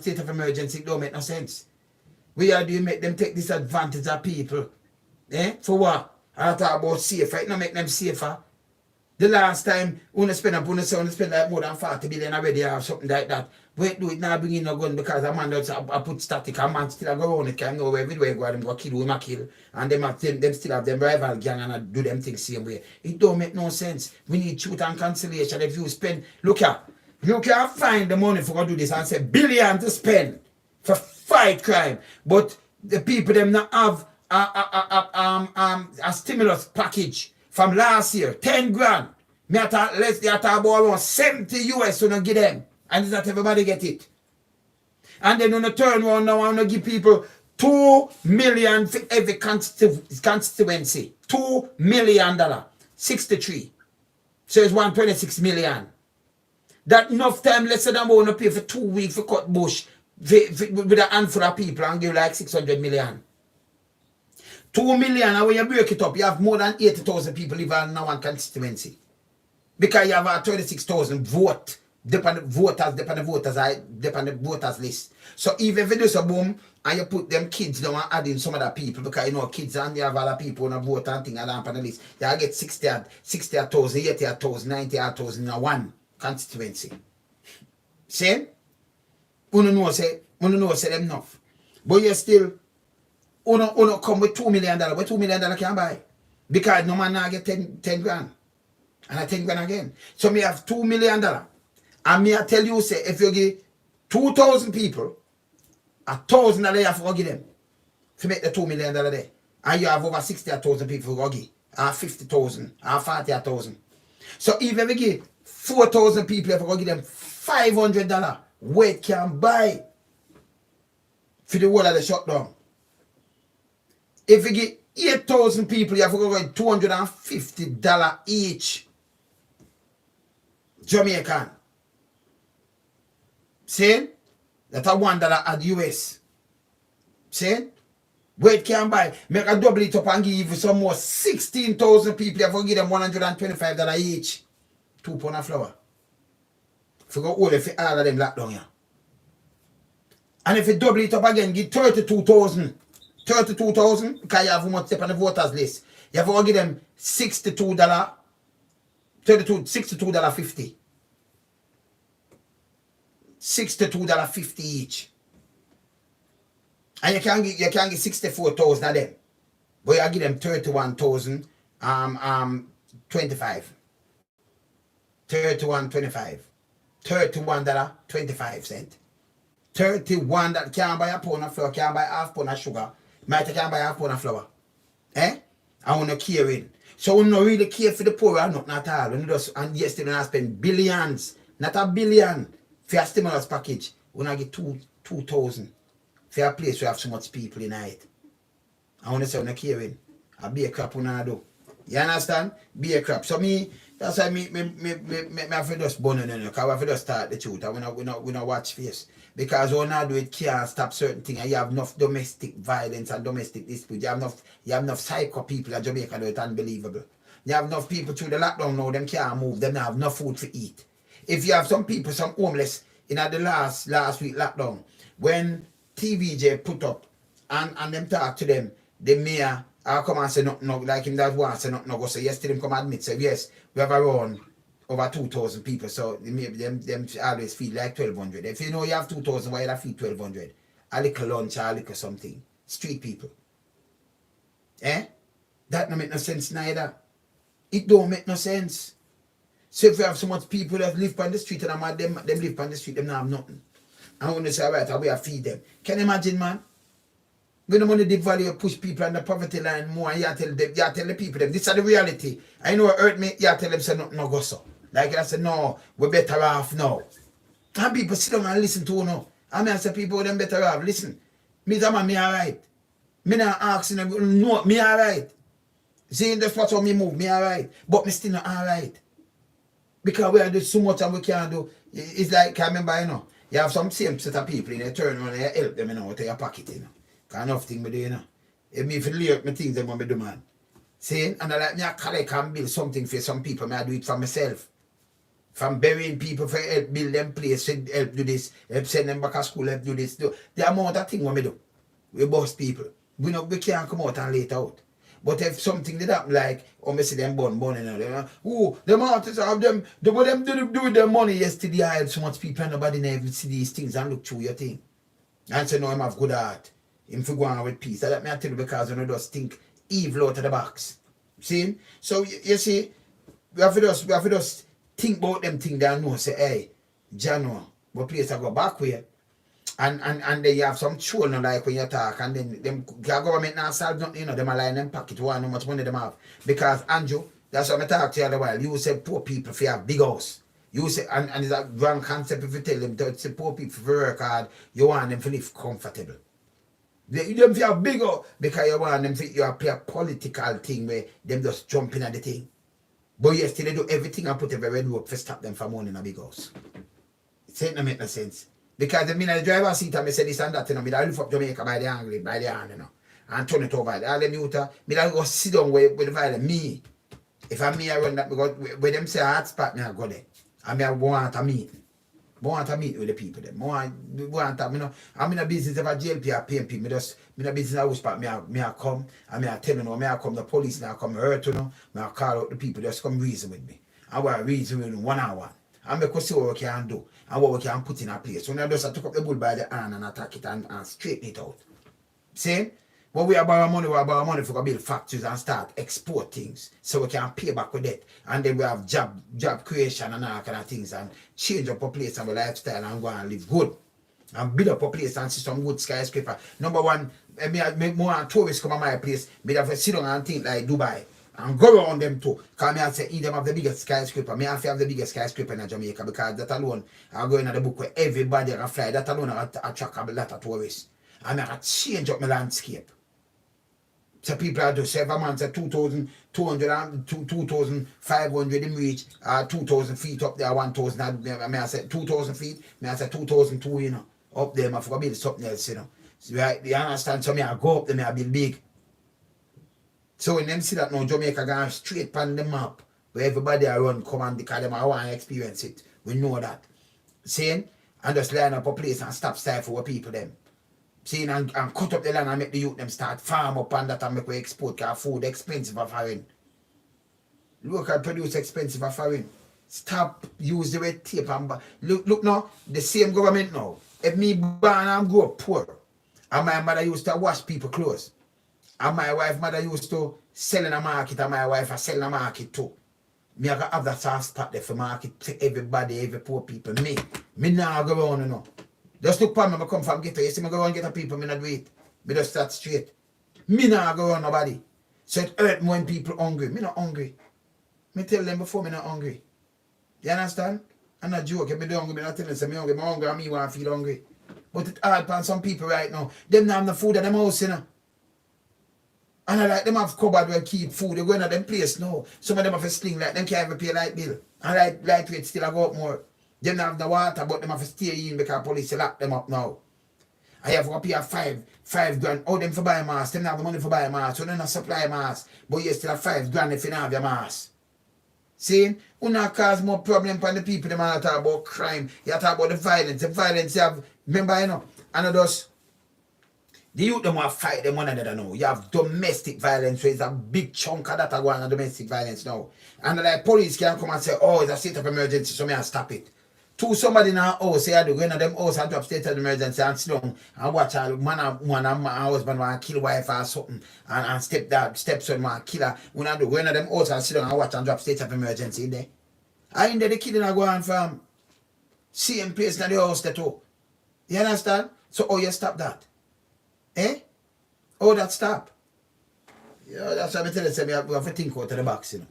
state of emergency. It don't make no sense. We are doing make them take disadvantage of people. Eh? For what? I talk about safer. It don't make them safer. The last time, when spend up, when spend like more than 40 billion already or something like that. Wait, do it now, bring in no gun because a man does I put static, a man still go on it, can know everywhere go and go kill who kill. And them still have them rival gang and I do them things same way. It don't make no sense. We need truth and conciliation. If you spend, look at, you can find the money for to do this and say billion to spend for fight crime. But the people them not have a stimulus package from last year, 10 grand. Me at let's they talk about around 70 US when I give them. And it's not everybody get it. And then when you turn around now and give people 2 million for every constituency. $2 million. 63. So it's 126 million. That enough time less than want to pay for 2 weeks for cut bush with a handful of people and give like 600 million. 2 million, and when you break it up, you have more than 80,000 people living in one constituency. Because you have 26,000 vote. Depend the voters list. So even if you do so boom and you put them kids down and add in some other people because you know kids and you have other people on a vote and thing and on the list, you get 60,000, 80,000, 90,000 in one constituency. See? You know say them enough. But you still uno come with $2 million. But $2 million can buy. Because no man now get 10 grand. And I 10 grand again. So me have $2 million. And me I tell you, say, if you give 2,000 people, $1,000 you have to give them to make the $2 million there. And you have over 60,000 people who give, or 50,000, or 40,000. So even if you give 4,000 people, you have to give them $500, what can buy for the whole of the shutdown. If you give 8,000 people, you have to give $250 each. Jamaican. See? That's $1 at US. See? Where it can buy. Make a double it up and give you some more 16,000 people. You have to give them $125 each. 2 pounds of flour. If you go all if all of them locked down here. And if you double it up again, give 32,000. 32,000, because you have how much step on the voters list. You have to give them $62, $62.50. $62.50 each. And you can get 64,000 of them. But you give them 31,000 25. 31.25. $31.25. 31 that can't buy a pound of flour, can't buy half pound of sugar. Might can't buy half pound of flour. I want to care in. So we don't really care for the poor or not at all. And yes, they don't spend billions, not a billion, for a stimulus package. We don't get 2,000 for a place where have so much people in it. I want to say we don't care in. I be a crap we don't do. You understand? Be a crap. So that's why me have to just burn it in, because we have to just start the truth. And we not watch face. Because all now do it can't stop certain things. And you have enough domestic violence and domestic dispute. You have enough psycho people in Jamaica do it unbelievable. You have enough people through the lockdown now, them can't move, them have no food to eat. If you have some people, some homeless in the last week lockdown, when TVJ put up and them talk to them, the mayor come and say no, like him that one say no go. So yesterday them come admit, say yes, we have around over 2,000 people, so them always feed like 1,200. If you know you have 2,000, why you feed 1,200? A little lunch, a little something. Street people. That don't make no sense neither. It don't make no sense. So if you have so much people that live on the street and them live on the street, them don't have nothing. And when they say, right, we have feed them. Can you imagine, man? We don't want to devalue push people on the poverty line more, and you tell the people them. This is the reality. I know it hurt me, you tell them say no go so. Like I said, no, we're better off now. And people sit down and listen to you now. I mean I say people them better off. Listen. Me alright. Me not asking them, no, me alright. See, that's what how me move, me alright. But me still not alright. Because we are doing so much and we can't do. It's like, I remember, you have some same set of people in you turn around and you help them, out of your pocket, Because enough thing me do, If me feel lay out my things, them want me do, man. See? And I like me I collect and build something for some people, me I do it for myself. From burying people for help build them place, help do this, help send them back to school, help do this. The amount of thing what me do. We boss people. We can't come out and late out. But if something did happen like, me see them burn, them artists have them, what them do with their money yesterday, I help so much people and nobody never see these things and look through your thing. And say, no, him have good heart. Him for go on with peace. That me I tell you because you just think evil out of the box. See? So you see, we have to just think about them things that know, say, hey, Jano, what place I go back with? And then you have some children like when you talk, and then them government now solve nothing, them align them pocket, how much money them have. Because Andrew, that's what I talk to you all the while. You say poor people if you have big house. You say and it's a wrong concept if you tell them to say poor people for work hard, you want them to live comfortable. Them feel big house because you want them to play a political thing where them just jump in at the thing. But yes, they do everything and put every red rope to stop them from owning a big house. It ain't no make no sense. Because the minute the driver seat and me say this and that, I lift up Jamaica by the hand, and turn it over. All them youth, me go sit down with the violence. Me, if I'm me, I run that because when them say a hot spot, me I go there. And I want a meeting. I want to meet with the people them. I'm in a business of a JLP or PMP. Me in a business house spot. Me I come and me I tell you know, me I come the police now come hurt you know. Me I call out the people just come reason with me. And we reason with them 1 hour. And me could see what we can do and what we can put in a place. So now just I took up the bull by the hand and attack it and straighten it out. See? But we borrow money for to build factories and start export things so we can pay back with it. And then we have job creation and all kind of things and change up a place and our lifestyle and go and live good. And build up a place and see some good skyscraper. Number one, make more tourists come to my place. Me have to sit down and think like Dubai. And go around them too. Because I say them have the biggest skyscraper. I have the biggest skyscraper in Jamaica because that alone I go in the book where everybody can fly. That alone I attract a lot of tourists. And I change up my landscape. So people are to say, if a man say 2,200 and 2,500 in reach, 2,000 feet up there, 1,000, I say 2,000 feet, I say 2,200, you know, up there, I forgot build something else, you know. So you understand, so I go up there, I build big. So when them see that now, Jamaica going straight on the map, where everybody around come and because them want to experience it. We know that. Saying, and just line up a place and stop stifle for people them. See, and cut up the land and make the youth them start farm up and that and make we export because food expensive for foreign. Local produce expensive for foreign. Stop use the red tape and look now, the same government now. If me born and grow up poor, and my mother used to wash people clothes, and my wife mother used to sell in a market, and my wife sell in a market too. Me I have that soft spot there for market for everybody, every poor people. Me now go around, you know. Just look for me, I come from ghetto. You see me go around get a people, me not do it. Me just start straight. Me now go around nobody. So it hurt when people hungry. Me not hungry. Me tell them before me not hungry. You understand? I'm not joking. Me don't hungry. Me not telling them me hungry. Me hungry and me want to feel hungry. But it hard for some people right now. Them not have the food at them house, you know. And I like them have cupboard where keep food. They go into them place now. Some of them have a sling like them can't even pay light bill. And light rate still go up more. Them not have the water, but them have to stay in because police lock them up now. I have to pay five grand. Oh, them for buy mask. Them not have the money for buy mask. So they not supply mask. But you still have 5 grand if you don't have your mask. See? You not cause more problem for the people. Them all talk about crime. You talk about the violence. The violence you have, remember, you know, and those the youth them want to fight them one another now. You have domestic violence, where it's a big chunk of that going on domestic violence now. And like police can come and say, oh, it's a state of emergency, so me and stop it. To somebody in our house, say I do go into them house and drop state of emergency and sit down and watch a man and husband want to kill wife or something and stepson want to kill her. When I do go into them house and sit down and watch and drop state of emergency in there. And in there the killing are going from same place in the house that too. You understand? So you stop that? Eh? That stop. Yeah, that's what I tell you, say we have to think out of the box, you know.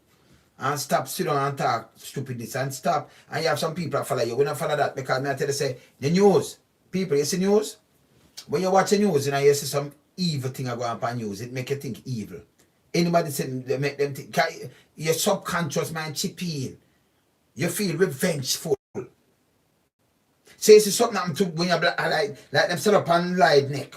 And stop, sit down and talk stupidness and stop. And you have some people that follow you. We don't follow that because I tell you, say, the news. People, you see news? When you watch the news, you know, you see some evil thing going on news. It make you think evil. Anybody say they make them think. Your subconscious mind chip in. You feel revengeful. So you see something happen to when you're like them set up and lie neck.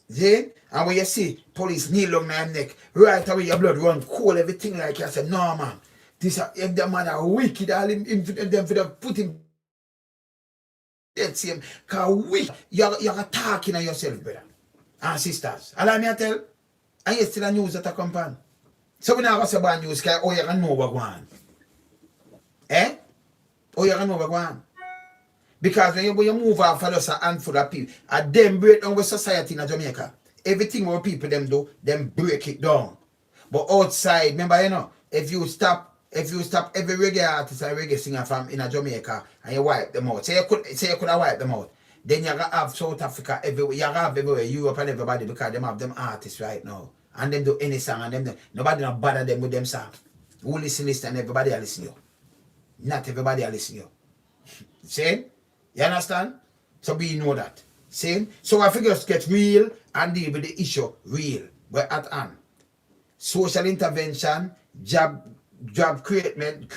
See? And when you see police kneel down their neck, right away your blood run cold, everything like you say, no man. This if the man are wicked, all him them for the put him dead same. Cause weak, you're attacking on yourself, brother. And sisters. Allow me to tell. And you still a news that come on. So we now go say bad news, cause you can know what going on. Eh? You can know what going on. Because when you move off of just a handful of people, and them break down with society in Jamaica. Everything what people them do, them break it down. But outside, remember, you know, if you stop every reggae artist and reggae singer from in Jamaica and you wipe them out, say you could have wiped them out, then you gotta have South Africa everywhere, you gotta have everywhere, Europe and everybody, because them have them artists right now. And them do any song and them nobody not bother them with them song. Who listen and everybody will listen to you. Not everybody will listen to you. See? You understand? So we know that. See? So I figure get real and deal with the issue real. But at hand. Social intervention, job creation,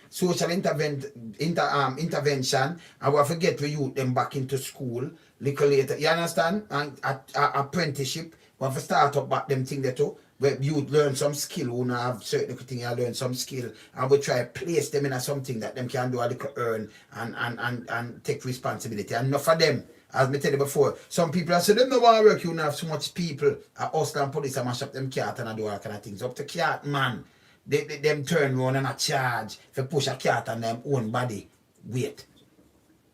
social intervention, and we forget to youth them back into school little later. You understand? And apprenticeship, we have to start up back them thing there too. Where youth learn some skill, who not have certain thing, you learn some skill, and we try to place them in a something that them can do a little earn and take responsibility. And enough of them, as me tell you before, some people have said them no want to work, you don't have so much people at hustle and police and mash up them cat and do all kind of things. Up to cat man, them turn around and a charge for push a cat on them own body weight.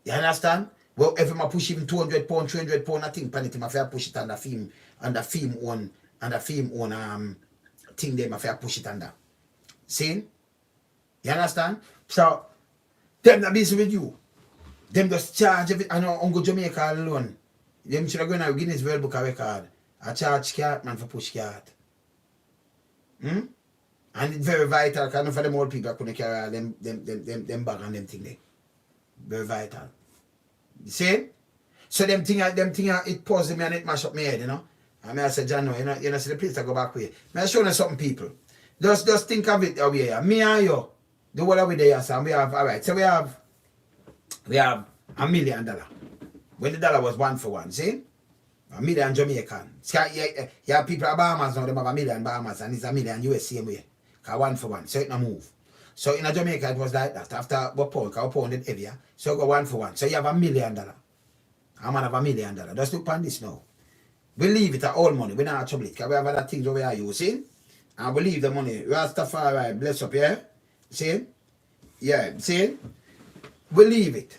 You understand? Well, if I push even 200 pounds, 300 pounds, I think penalty, I have push it on the film one. And the film on thing them if I push it under. See? You understand? So them that busy with you. Them just charge every I know Uncle Jamaica alone. Them should have gone to Guinness World Book of Record. I charge cat man for push cat. And it's very vital because for them old people couldn't carry them bag and them thing there. Very vital. You see? So them thing it pause me and it mash up my head, you know. And I said, John, you know, see the place I go back with. I show you something, people. Just think of it over here. Me and you, the whole of it there, so we have, all right, so we have $1 million. When the dollar was 1 for 1, see? $1 million Jamaican. See, yeah, people at Bahamas now, they have $1 million Bahamas, and it's $1 million US same way. Because 1 for 1, so it no move. So in Jamaica, it was like that. After what pound it heavier. So you go 1 for 1. So you have $1 million. I'm gonna have $1 million. Just look on this now. We leave it at all money. We not trouble it. Because we have other things over here using. And we leave the money. Rastafari, bless up here. See? Yeah, see? We leave it.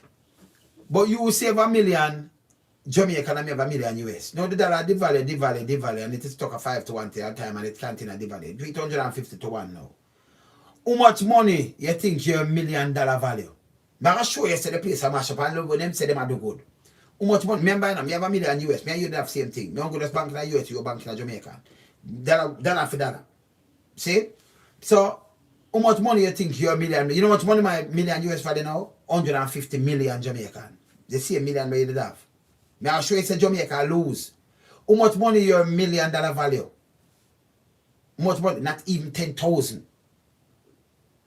But you will save $1 million Jamaican and have $1 million US. Now the dollar devalue, and it is stuck at 5 to 1 at a time and it can't devalue. 850 to 1 now. How much money you think your $1 million value? But I'll show you the place I mash up and look when them say them are do good. How much money? Remember, me have $1 million US. Me and you have same thing. Me don't go to bank in the US, you bank in Jamaica. Dollar for dollar. See? So, how much money you think your $1 million? You know how much money my $1 million US value now? 150 million Jamaican. The same million where you did have. Me I'll show you say Jamaica lose. How much money your $1 million value? How much money? Not even 10,000.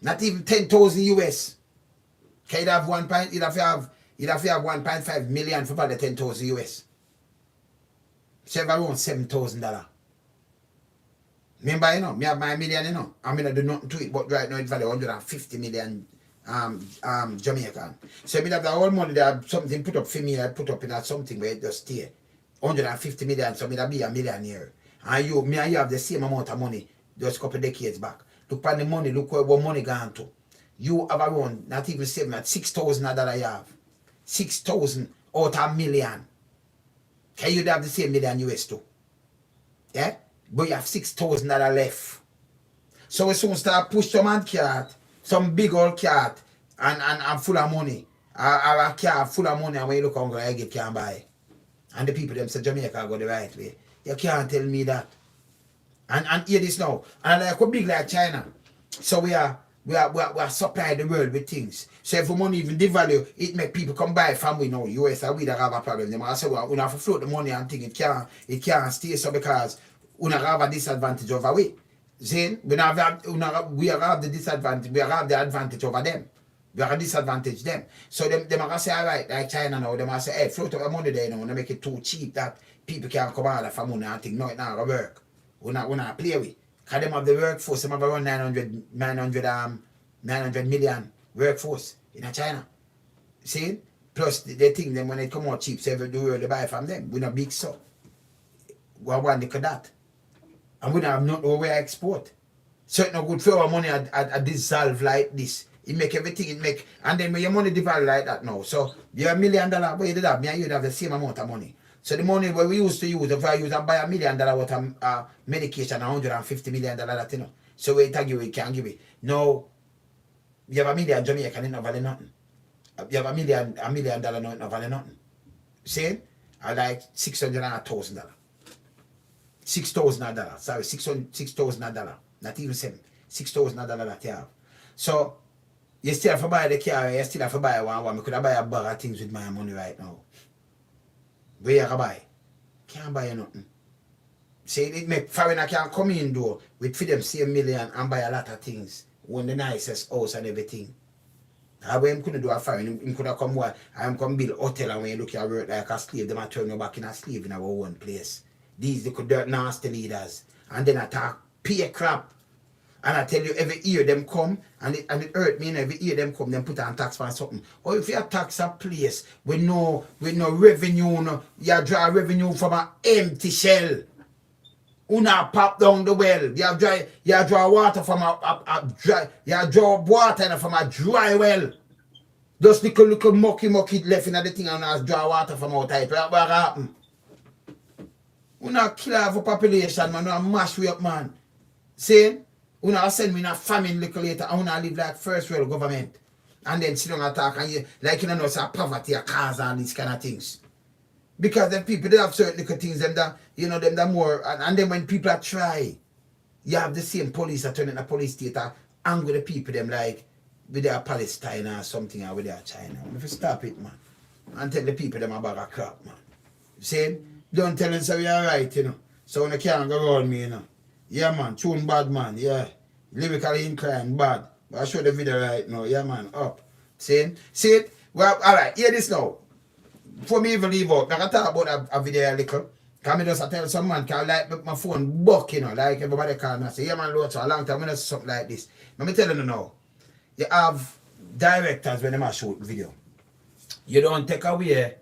Not even 10,000 US. Can you have 1 point? You'd have 1.5 million for about the 10,000 US. So around $7,000. Remember, you know, me have my $1 million, you know. I'm gonna do nothing to it, but right now it value 150 million Jamaican. So me have the whole money that something put up for me, I put up in that something where it just stay. 150 million, so me that be a millionaire. And you have the same amount of money just a couple of decades back. Look at the money, look where money gone to. You have around, not even saving at $6,000 you have. 6,000 out of $1 million. Can you have the same million US too? Yeah? But you have $6,000 left. So we soon start push some hand cart, some big old cart, and full of money. Or a car full of money, and when you look hungry, I get can't buy. And the people them say Jamaica go the right way. You can't tell me that. And hear this now. And like we're big like China. So we are supplying the world with things. So if the money even devalue, it make people come buy from we now. US and we don't have a problem. They say we have to float the money and thing. It can't stay so because we have a disadvantage over we. See? We have the disadvantage, we have the advantage over them. We have a disadvantage them. So them are say, all right, like China now, they must say, hey, float up the money there now, and make it too cheap that people can't come out for money and think, no, it not gonna work. We not play with. Because them have the workforce, them have around 900 million workforce in China. See? Plus they think them when they come out cheap, so every the world they buy from them. We not big so. We want to that. And we don't have nothing where we export. So it's not good for our money at dissolve like this. It make everything, and then when your money devalue like that now. So you're $1 million, but you did have, me and you have the same amount of money. So the money where we used to use, if I use and buy $1 million worth of medication, $150 million that, you know. So we can give it, can't give it. No, you have $1 million Jamaican, it not value nothing. You have $1 million now, it not value nothing. See? I like $600,000. $6,000. Sorry, $6,000. Not even $6,000 that you have. So you still have to buy the car, you still have to buy one. I could have buy a bag of things with my money right now. Where you can buy? Can't buy nothing. See, it make foreigner can come in though with for them same million and buy a lot of things. One the nicest house and everything. How him couldn't do a foreign, him could have come what I come build a hotel and when you look at work like a slave, them a turn you back in a slave in our own place. These the dirt nasty leaders. And then attack pay crap. And I tell you, every year them come, and it hurt me, and every year them come, them put on tax for something. Or if you tax a place with no revenue, no, you draw revenue from an empty shell. Una pop down the well. You draw water from a dry, you draw water from a dry well. Just little mucky left in the thing and I draw water from outside. What happen? Una kill off a population, man, una mash we up, man. See? Una send me in a famine little later, and una live like first world government. And then sit down and talk, and you, like you know, say poverty, a cause, and these kind of things. Because the people, they have certain little things, them that, you know, them that more, and then when people are try, you have the same police that turn in a police state, and with the people, them like, with their Palestine or something, or with their China. If you stop it, man, and tell the people, them about a crap, man. See? Don't tell them, so we are right, you know. So when they can't go around me, you know. Yeah, man, tune bad, man, yeah. Lyrically inclined, bad. But I show the video right now, yeah, man, up. See? See it? Well, all right, hear this now. Before me even leave out, I can talk about a video a little. Because I just tell some man, because I like my phone buck, you know, like everybody call me. I say, yeah, man, Lord, so a long time, I don't see something like this. Let me tell you now. you have directors when they shoot video. You don't take away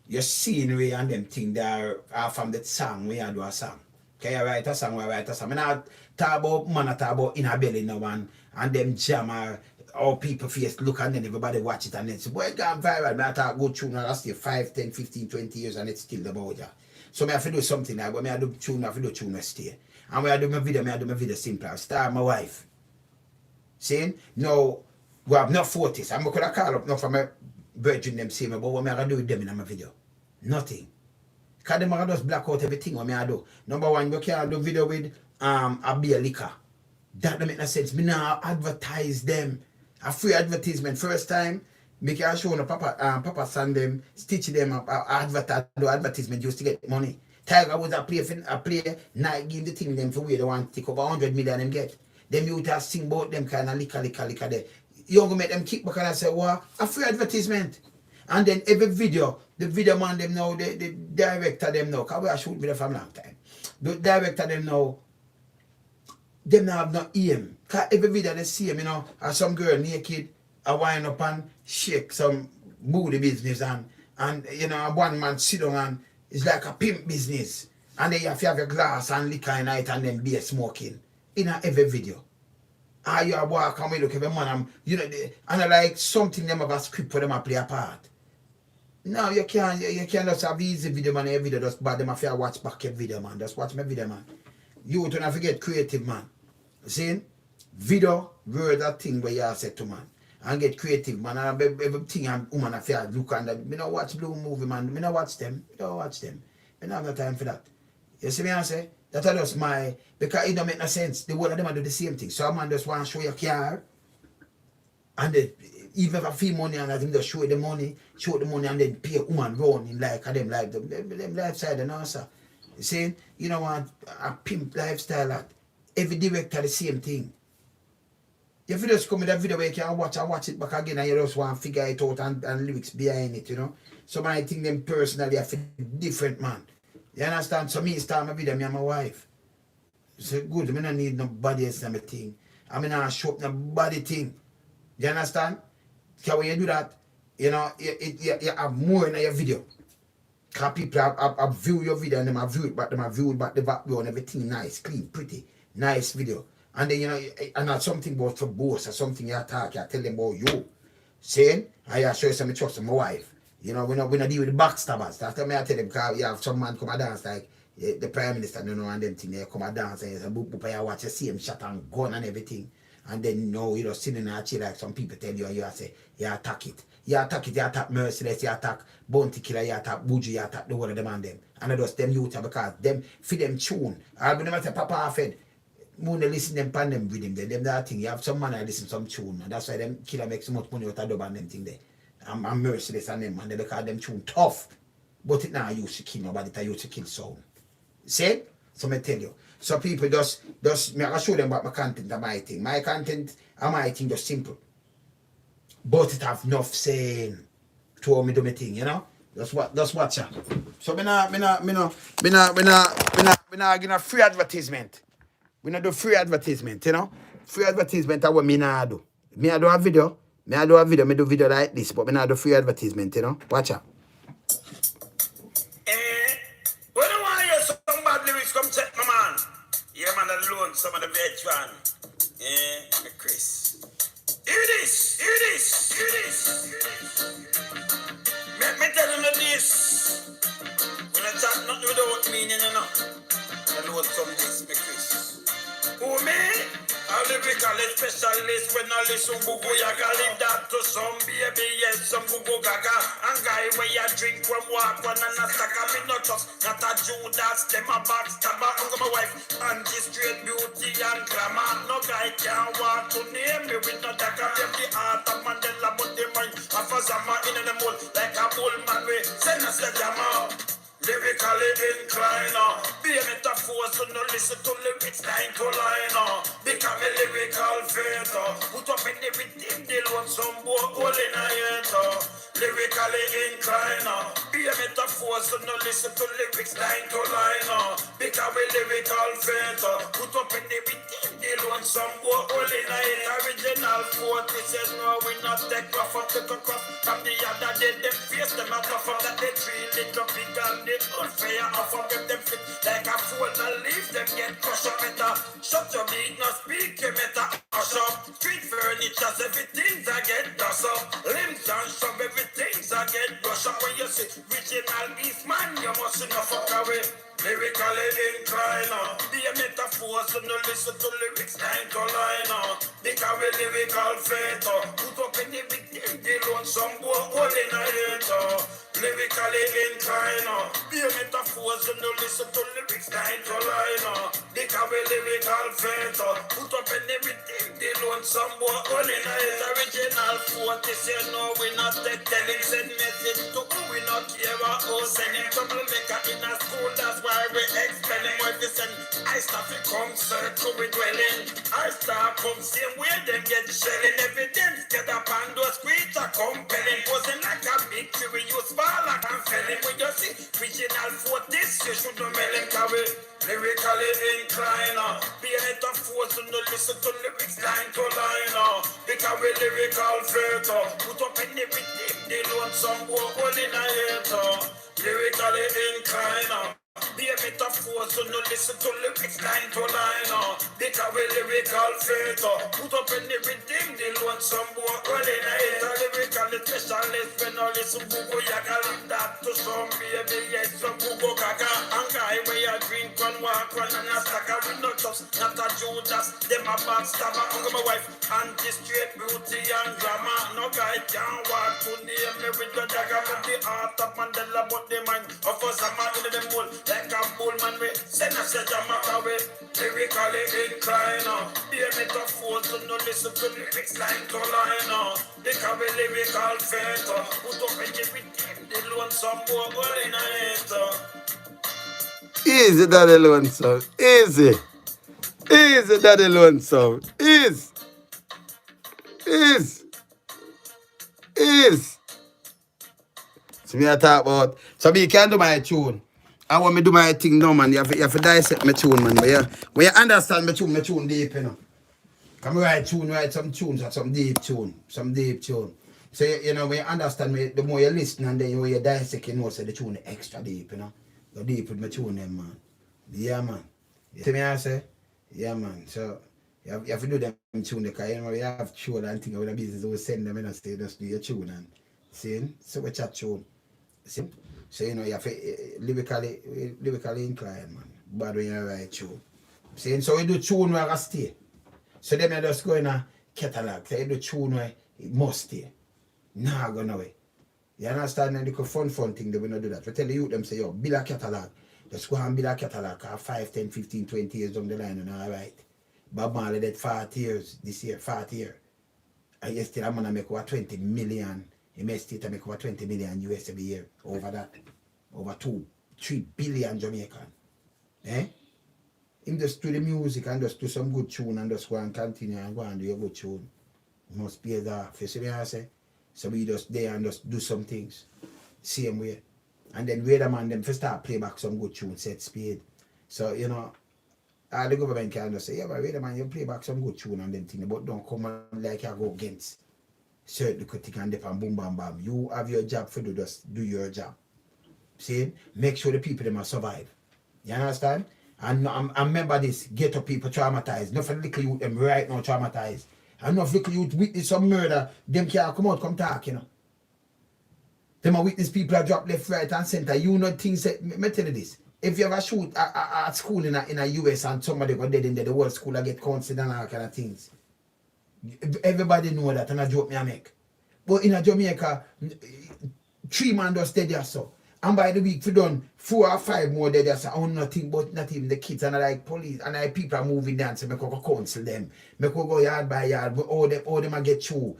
your scenery and them things that are from the song when you do a song. Okay, you write a song, I write a song. I not talk about man, I talk about in a belly now and them jam how people face look and then everybody watch it and then say, boy, it gone viral. I talk go tune and last year 5, 10, 15, 20 years and it's still about that. So I have to do something like when I do tune, I have to do tune stay. And when I do my video simple. I start my wife. Saying, no, we have not 40s. I'm going to call up now for my virgin them say me, but what am I going to do with them in my video? Nothing. Because them are just black out everything what I do. Number one, you can't do video with a beer liquor. That don't make no sense. Me now advertise them. A free advertisement. First time, me can show no Papa send them, stitch them up, advertisement used to get money. Tiger was a player, night give the thing them for where they want to take over 100 million them get. Them you have sing about them kind of liquor there. You gonna make them kick back and say, what? A free advertisement. And then every video, the video man them know, the director them know, because we are shooting video from long time. The director them know, them now have no aim. Because every video they see them, you know, as some girl naked, I wind up and shake some booty business and you know, one man sit down and it's like a pimp business. And then you have to have your glass and liquor in it and then beer smoking. In every video. You are walk and we look every man you know and I like something them have a script for them to play a part. No, you can't just have easy video man every video just bad them if you watch back every video man. Just watch my video man. You don't forget creative man. See? Video word that thing where you say to man. And get creative man and everything and woman if you look and that. Me not watch blue movie man. Me not watch them. Me don't watch them. Me not have no time for that. You see me I say? That's just my, because it don't make no sense. The whole of them do the same thing. So a man just want to show your car, and they, even if I feel money and I think just show the money and then pay a woman running like them lifestyle and answer. You see, you know want a pimp lifestyle that every director the same thing. If you just come with that video where you can watch it back again and you just want to figure it out and lyrics behind it, you know. So I think them personally are different man. You understand? So me start my video, me and my wife. So good, I don't need nobody else in my thing. I mean I show up nobody thing. You understand? Because when you do that, you know, you have more in your video. Because people have viewed your video and them have viewed back the background, everything nice, clean, pretty, nice video. And then you know, and not something about for boss or something you talk, you tell them about you. Saying, I show you some trust of my wife. You know, we not deal with the backstabbers. That's what I tell them, because you have some man come and dance like the Prime Minister, you know, and them thing, they come and dance and you say, boop, boop, you watch, you see him shot and gun and everything. And then, you know, you know, sitting in a chair like some people tell you, and you say, you attack it. You attack Merciless, you attack Bounty Killer, you attack Buju, you attack the whole of them and them. And I just them youth, because them, for them tune. I'll be never say, Papa fed. When they listen them pan them with him, them that thing. You have some man I listen some tune, and that's why them killer make so much money out of dub and them thing there. I'm Merciless and them, and they because them tune tough. But it now used to kill nobody, it used to kill sound. See? So I tell you. So people just I show them about my content and my thing. My content and my thing just simple. But it have enough saying to me do my thing, you know? Just watch ya. So me not give a free advertisement. We not do free advertisement, you know? Free advertisement is what me not do. Me I do a video. Me do video like this, but me not do free advertisement, you know? Watch out. When I want to hear some bad lyrics, come check my man. Yeah, man, alone, some of the veteran. Yeah, Chris. Hear this. Me tell you this. When I chat nothing without meaning, you know. I know some this, me Chris. Who me? A lyrical specialist when I listen Gugu Yaga. Leave that to some baby, yes, some Gugu Gaga. And guy where you drink from walk one and a stack. Me not just not a Judas, them a backstabber. I'm my wife, and this straight beauty and glamour. No guy can walk to name me with no dagger. Them the heart of Mandela, but the mind of a Zama in the mold like a bull man. We send us the jammer. Lyrically inclined, be a metaphor, so no listen to lyrics line to line, become a lyrical theater, put up in everything, they want some boy all in a head, lyrically inclined, be a metaphor, so no listen to lyrics line to line, become a lyrical theater, put up in everything, they want want some more oil in it. Original 40 says no, we not take rough up the cup. From the other day, them face them out of that they 3 little big and they unfair off of them fit like a fool and leave them get crushed up better. Shut your beat, no speak, you better hush up. Street furniture, everything's I get dust up. Limbs and shove, everything's I get brush up. When you see original Eastman, you must not fuck away. Lyrically inclined, be a metaphor, so no listen to lyrics, line to line. Because we lyrical fatal, put up in the big thing, they want some more all in a hater. Lyrically inclined, be a metaphor, so no listen to lyrics, line to line. Because we lyrical fatal, put up in the big thing, they want some more all in a hater. Original 40 say no, we not take telling, send message to who we not care about, sending troublemaker in a school, that's why we expelling what we send. I start to come circle with dwelling. I start come same way them get shelling. Evidence get up and those creatures are compelling. Posing like a victory, you spar like I'm felling. When you see original 40s, you should know melon carry. Lyrically inclined, be a metaphor, so no listen to lyrics line to line. Because we lyrical fatal, put up in everything, they want some more all in a hater. Lyrically inclined, be a metaphor, so no listen to lyrics line to line. Because we lyrical fatal, put up in everything, they want some more all in a hater. Lyrically specialist, when I listen to Google Yaga, like that to some baby, yes, some Google Gaga. And guy where you drink and walk, run and a stacker with no trust, not a Judas, them a backstabber. I'm my wife, anti-straight beauty and drama. No guy can walk to name me with the dagger, but the heart of Mandela, but the mind of us, I'm out in them bull, like a bull man, we send us a Jamaica way. Lyrically inclined, be a metaphor, so no listen to lyrics line to line. Because we lyrical fatal, put up in everything, they want some more all in a hater. Easy, Daddy Lonesome. Easy. Easy, Daddy Lonesome. Easy. Easy. Easy. So me I talk about, so me can do my tune. I want me do my thing now, man. You have to dissect my tune, man. But when you understand my tune deep, you know. Come write some tunes, some deep tune. So, you know, when you understand me, the more you listen and then when you dissect, you know, so the tune extra deep, you know. Go deep with my tune, them, man. Yeah, man. You see me, I say? Yeah, man. So, you have to do them tune, because, you know, you have tune and things with the business, we send them, you know, say, just do your tune, and see? So, we chat tune. See? So, you know, you have to lyrically inclined, man. But when you write tune. See? So, we do tune where I stay. So, then you just go in a catalog. So, you do tune where it must stay. Nah, go no way. You understand? And the fun thing, they will not do that. We tell the youth, them say, yo, build a catalog. Just go and build a catalog. 5, 10, 15, 20 years down the line, and all right. Bob Marley did 40 years this year, 40 years. And yesterday, I'm going to make over 20 million. He may still make over 20 million US every year. Over that. Over 3 billion Jamaican. Eh? Him just do the music and just do some good tune and just go and continue and go and do a good tune. You must pay that. You see what I say? So we just there and just do some things. Same way. And then we the man them first start play back some good tune, set speed. So, you know, all the government can just say, yeah, but wait a man, you play back some good tune and them thing, but don't come and like you go against certain critic and dip and boom bam bam. You have your job for do, just do your job. See? Make sure the people them are survive. You understand? And remember this, ghetto people traumatized. Nothing little youth them right now traumatized. Enough little youth witness some murder, them can't come out, come talk, you know. Them are witness people are drop left, right, and center. You know things, me tell you this. If you ever shoot at school in a US and somebody go dead in there, the whole school I get counseled and all kind of things. Everybody know that, and a joke me I make. But in a Jamaica, 3 man just dead there so. And by the week we done 4 or 5 more dead there so. I want nothing but not even the kids and I like police and I people are moving down so I go counsel them. I go yard by yard, but all them I get through.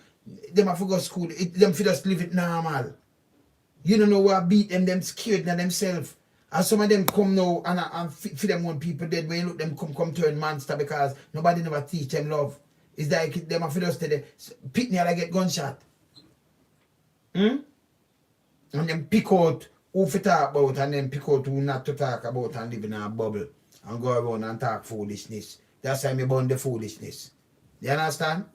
Them have to go school, them for just live it normal. You don't know what beat them scared than themselves. And some of them come now and for them when people dead, when you look them come turn monster because nobody never teach them love. It's like them have to just tell them, pick me and I get gunshot. And then pick out who to talk about and then pick out who not to talk about and live in a bubble and go around and talk foolishness That's why me burn the foolishness. You understand?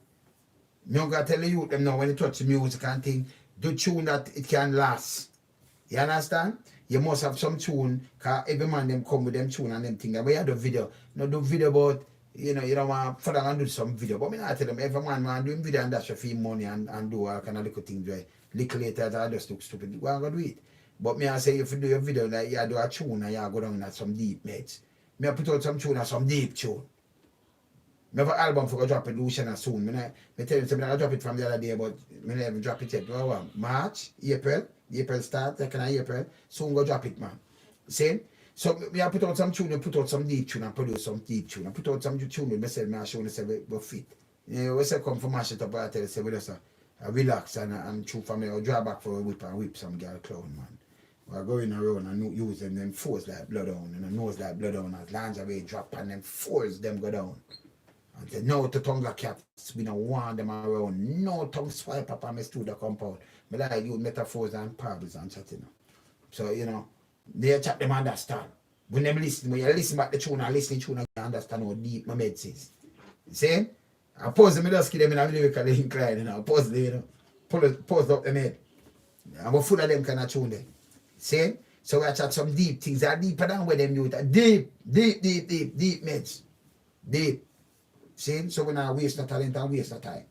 Me gonna tell the youth them now when you touch the music and thing, do tune that it can last. You understand? You must have some tune, cause every man them come with them tune and them thing. But you do video. No do video about, you don't want for them and do some video. But me not tell them every man doing video and that's your fee money and do all kind of little things where little later I just look stupid. Why gonna do it? But me I say if you do your video like you do a tune and you go down at some deep mates. Me I put out some tune and some deep tune. Me have an album for go drop it Lucian soon. Me tell you something, I drop it from the other day, but me never drop it yet. March, April start, second of April, soon go drop it, man. See? So me I put out some tune, put out some deep tune and produce some deep tune. I put out some tune with myself, me I show myself we fit. You know, we say come for mash it up, I tell you, say we just relax and true for me, or draw back for a whip and whip some girl clown, man. We're going around and use them force like blood down, and nose like blood down, as lingerie drop and them force them go down. And say, no to tongue cats, we don't want them around. No tongue swipe up on my studio compound. But I use metaphors and parables and chatting. So, they chat them understand. When you listen back the tune and listen to tune, you understand how deep my meds is. See? I pause them, I just give them in a lyrical incline, I pause them, pause up the head. I'm full of them kind of tune there. See? So we chat some deep things that are deeper than where them use. Deep meds. Deep. See? So we not waste no talent and waste no time.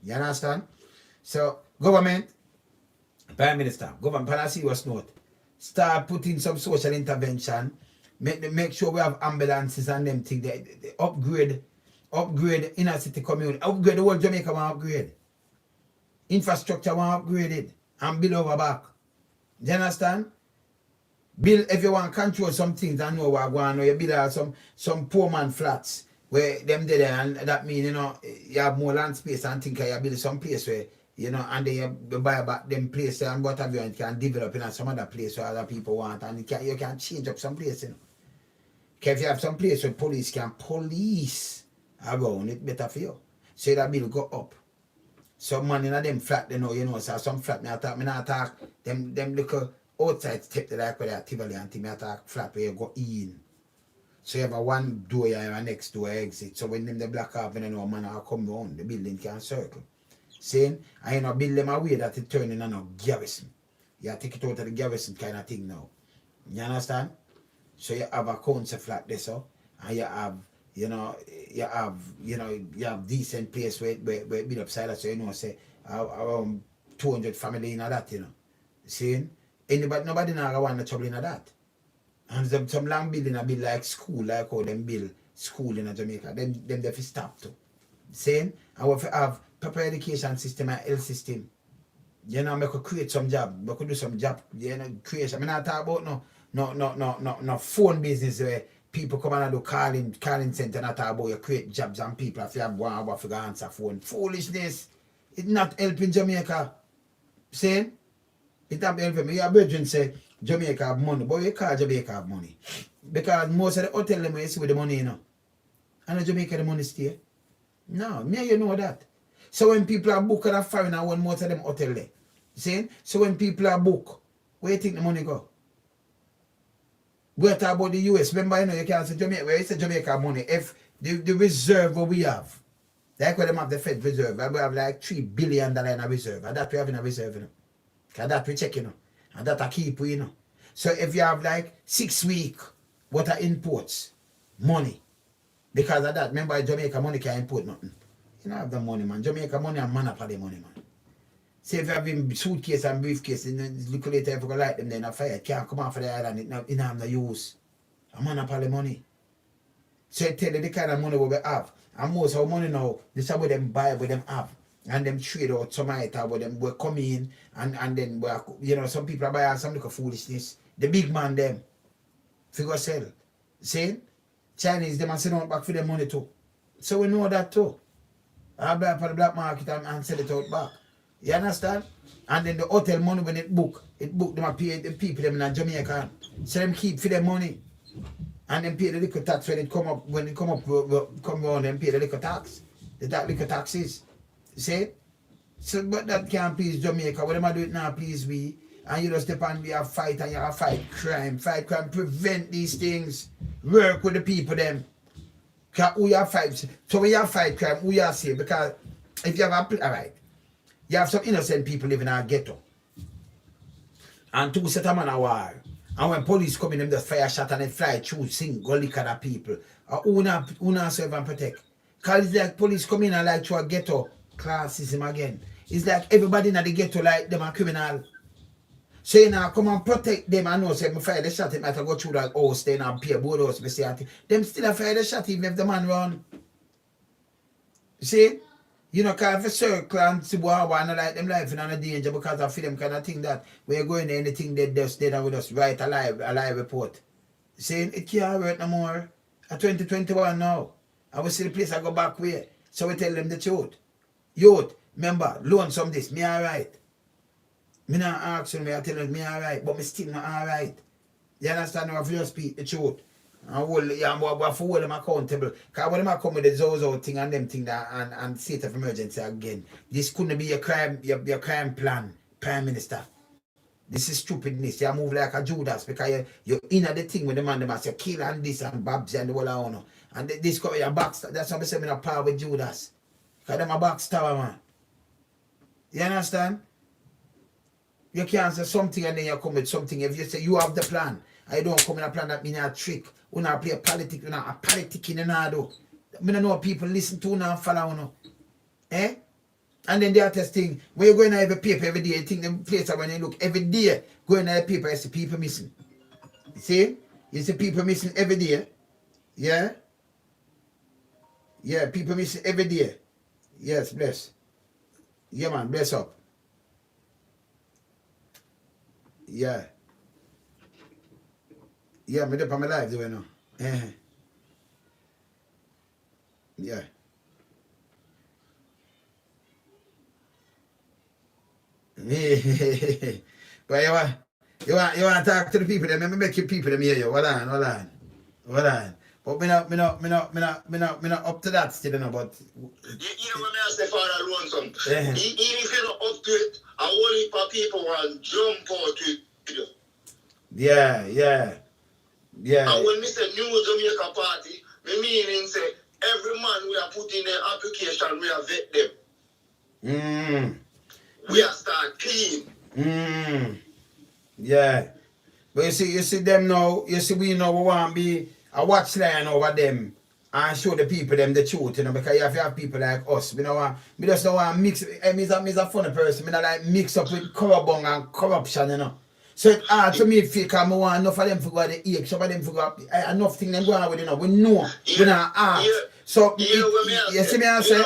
You understand? So, government, Prime Minister, government, on a serious note, start putting some social intervention, make sure we have ambulances and them things, they upgrade inner city community, upgrade the whole Jamaica want upgrade. Infrastructure want upgraded and build over back. Do you understand? Build, if you want to control some things and know what going on, you build some poor man flats. Where them there and that mean you have more land space and think you build some place where and then you buy back them place and what have you and can develop in some other place where other people want and you can change up some place If you have some place where police can police around, it better for you. So that bill go up. Some man in them flat so some flat me not talk them little outside step that like where they are Tivoli and me attack flat where you go in. So you have a one door and a next door exit. So when them the block off and man will come round, the building can circle. Saying, I build them a way that it turn in a garrison. You take it out of the garrison kind of thing now. You understand? So you have a council flat there, so and you have decent place where build upside that, so say around 200 family in that, Saying nobody now want no trouble in that. And some long building a build like school, like how them build school in Jamaica. Them they stop to. Saying I want to have proper education system and health system. Make could create some job. We could do some job, creation. I not talk about no phone business where people come and do calling center, not talk about you create jobs and people if you have one hour for answer phone. Foolishness. It's not helping Jamaica. Saying it not helping me. Your brethren say Jamaica have money, but we call Jamaica have money. Because most of the hotel them you see with the money, And in Jamaica the money stay. No, you know that. So when people are book and foreign, I want most of them hotel there. See? So when people are book, where you think the money go? We talk about the US. Remember, you can't say Jamaica, where you say Jamaica have money. If the reserve what we have, like when them have the Fed reserve, we have like $3 billion in a reserve. And that we have in a reserve, Because that we check, And that I keep, So if you have like 6 weeks worth of imports, money, because of that, remember Jamaica money can't import nothing. You don't have the money, man. Jamaica money and monopoly money, man. See if you have in suitcase and briefcase, look later if you go light them, then a fire, it can't come off of the island, it don't have no use. A monopoly money. So it tell you the kind of money we have. And most of our money now, this is what them buy, what them have. And them trade out some item where them will come in and then some people are buying some little foolishness. The big man them figure sell. See? Chinese them and send out back for their money too. So we know that too. I buy for the black market and sell it out back. You understand? And then the hotel money when it book them and pay the people them in Jamaica. So them keep for their money. And then pay the little tax when it come around them pay the little tax. The little taxes. See? So, but that can't please Jamaica. What am I doing now, please we? And you just depend on a fight and you fight crime. Fight crime, prevent these things. Work with the people them. Who you fight? So when you fight crime, who you say? Because if you have alright, you have some innocent people living in a ghetto. And two set a man a war. And when police come in, them just fire shot and they fly through, sing, go lick at the people. Who not serve and protect? Because it's like police come in and like to a ghetto classism again. It's like everybody in the ghetto like them are criminal. So you now come and protect them and know say me fire the shot, it might go through that house, they not pay board house, me say them still a fire the shot even if the man run. You see? You know, cause if a circle and see boy wanna like them life in a danger because I feel them kind of thing that when you go in there anything they just dead and we just write a live report. Saying it can't work no more. At 2021 now. I will see the place I go back where. So we tell them the truth. Youth, remember, loan some this, me alright. Me not asking me, I tell them me alright, but me still not alright. You understand now if you speak the truth. And hold them accountable. Because when them come with the Zozo thing and them thing that and state of emergency again, this couldn't be your crime plan, Prime Minister. This is stupidness. You move like a Judas because you're in at the thing with the man, they must say kill and this and Babs and the whole honor. And this cover your backstab. That's why I say I'm in a power with Judas. Because them a backstabber, man. You understand? You can't say something and then you come with something. If you say you have the plan, I don't come in a plan that means a trick. We not play politics, we not a politic in the nado. I don't know what people listen to now and follow no. Eh? And then the other thing, when you go in every paper every day, you think the place when you look every day, go in the paper, you see people missing. You see? You see people missing every day. Yeah? Yeah, people missing every day. Yes, bless. Yeah, man, bless up. Yeah. Yeah, me up on my life, do you know? Yeah. But you want to talk to the people, then me make you people them hear you. Hold on. But me not up to that still, you know, but you know what I say, Father Lonesome? Even if you're not up to it, a whole heap of people want to jump out to you. Yeah. And when me say New Jamaica Party, me meaning say every man we are put in their application, we are vet them. We are start clean. Yeah. But you see them now, we know we want to be a watchline over them and show the people them the truth, you know, because you have people like us. We just don't want to mix. Me's a funny person. Me not like mix up with corruption and corruption, you know. So it's hard to me feel because I want enough of them to go to the ache, some of them to go enough things them go on with, you know. We know. We not ask. So you see me I say?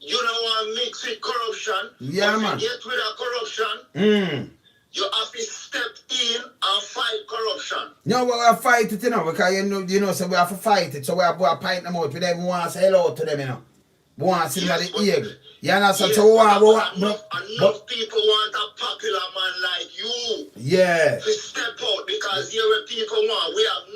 You don't want to mix with corruption. Yeah, man. To get rid of corruption, you have to step in and fight corruption. No, we have to fight it, you know, because you know, so we have to fight it. So we have to fight them out with them. We want to say hello to them, you know. We want to see them at the eagle. You understand? So enough people want a popular man like you. Yeah. To step out because here where people want. We have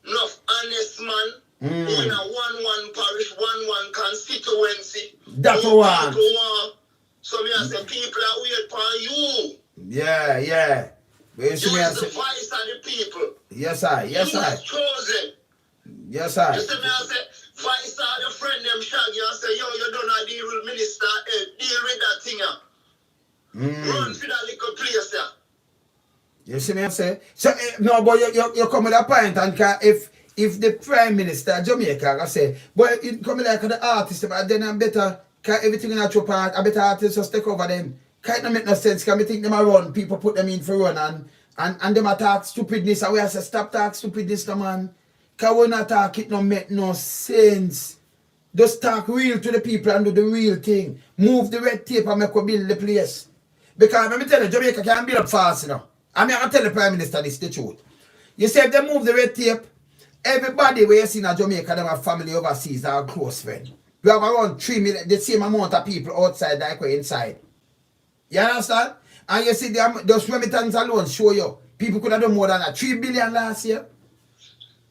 enough honest man. In a 1-1 parish, 1-1 constituency. That's what people want. So me I say people are waiting for you. Yeah. But you see me I the say, voice of the people. Yes, sir. You was chosen. Yes, sir. You see me I say, voice of the friend them shaggy and say, yo, you don't deal with minister, deal with that thing. Run for that little place there. You see me I say? So, no, but you come with a point and if the Prime Minister of Jamaica, I say, boy, it come like the artist, but then I'm better, because everything in a true part, a better artist just take over them. Can't not make no sense, because I think them are run, people put them in for run, and them attack stupidness, and we have to stop talk stupidness, man. Because when I talk, it don't make no sense. Just talk real to the people and do the real thing. Move the red tape and make we build the place. Because let me tell you, Jamaica can't build up fast, you know. I mean, I tell the Prime Minister this, the truth. You say if they move the red tape, everybody where you see in Jamaica, them have family overseas that are close friends. We have around 3 million, the same amount of people outside like we're inside. You understand? And you see, those remittance alone show you, people could have done more than that. 3 billion last year.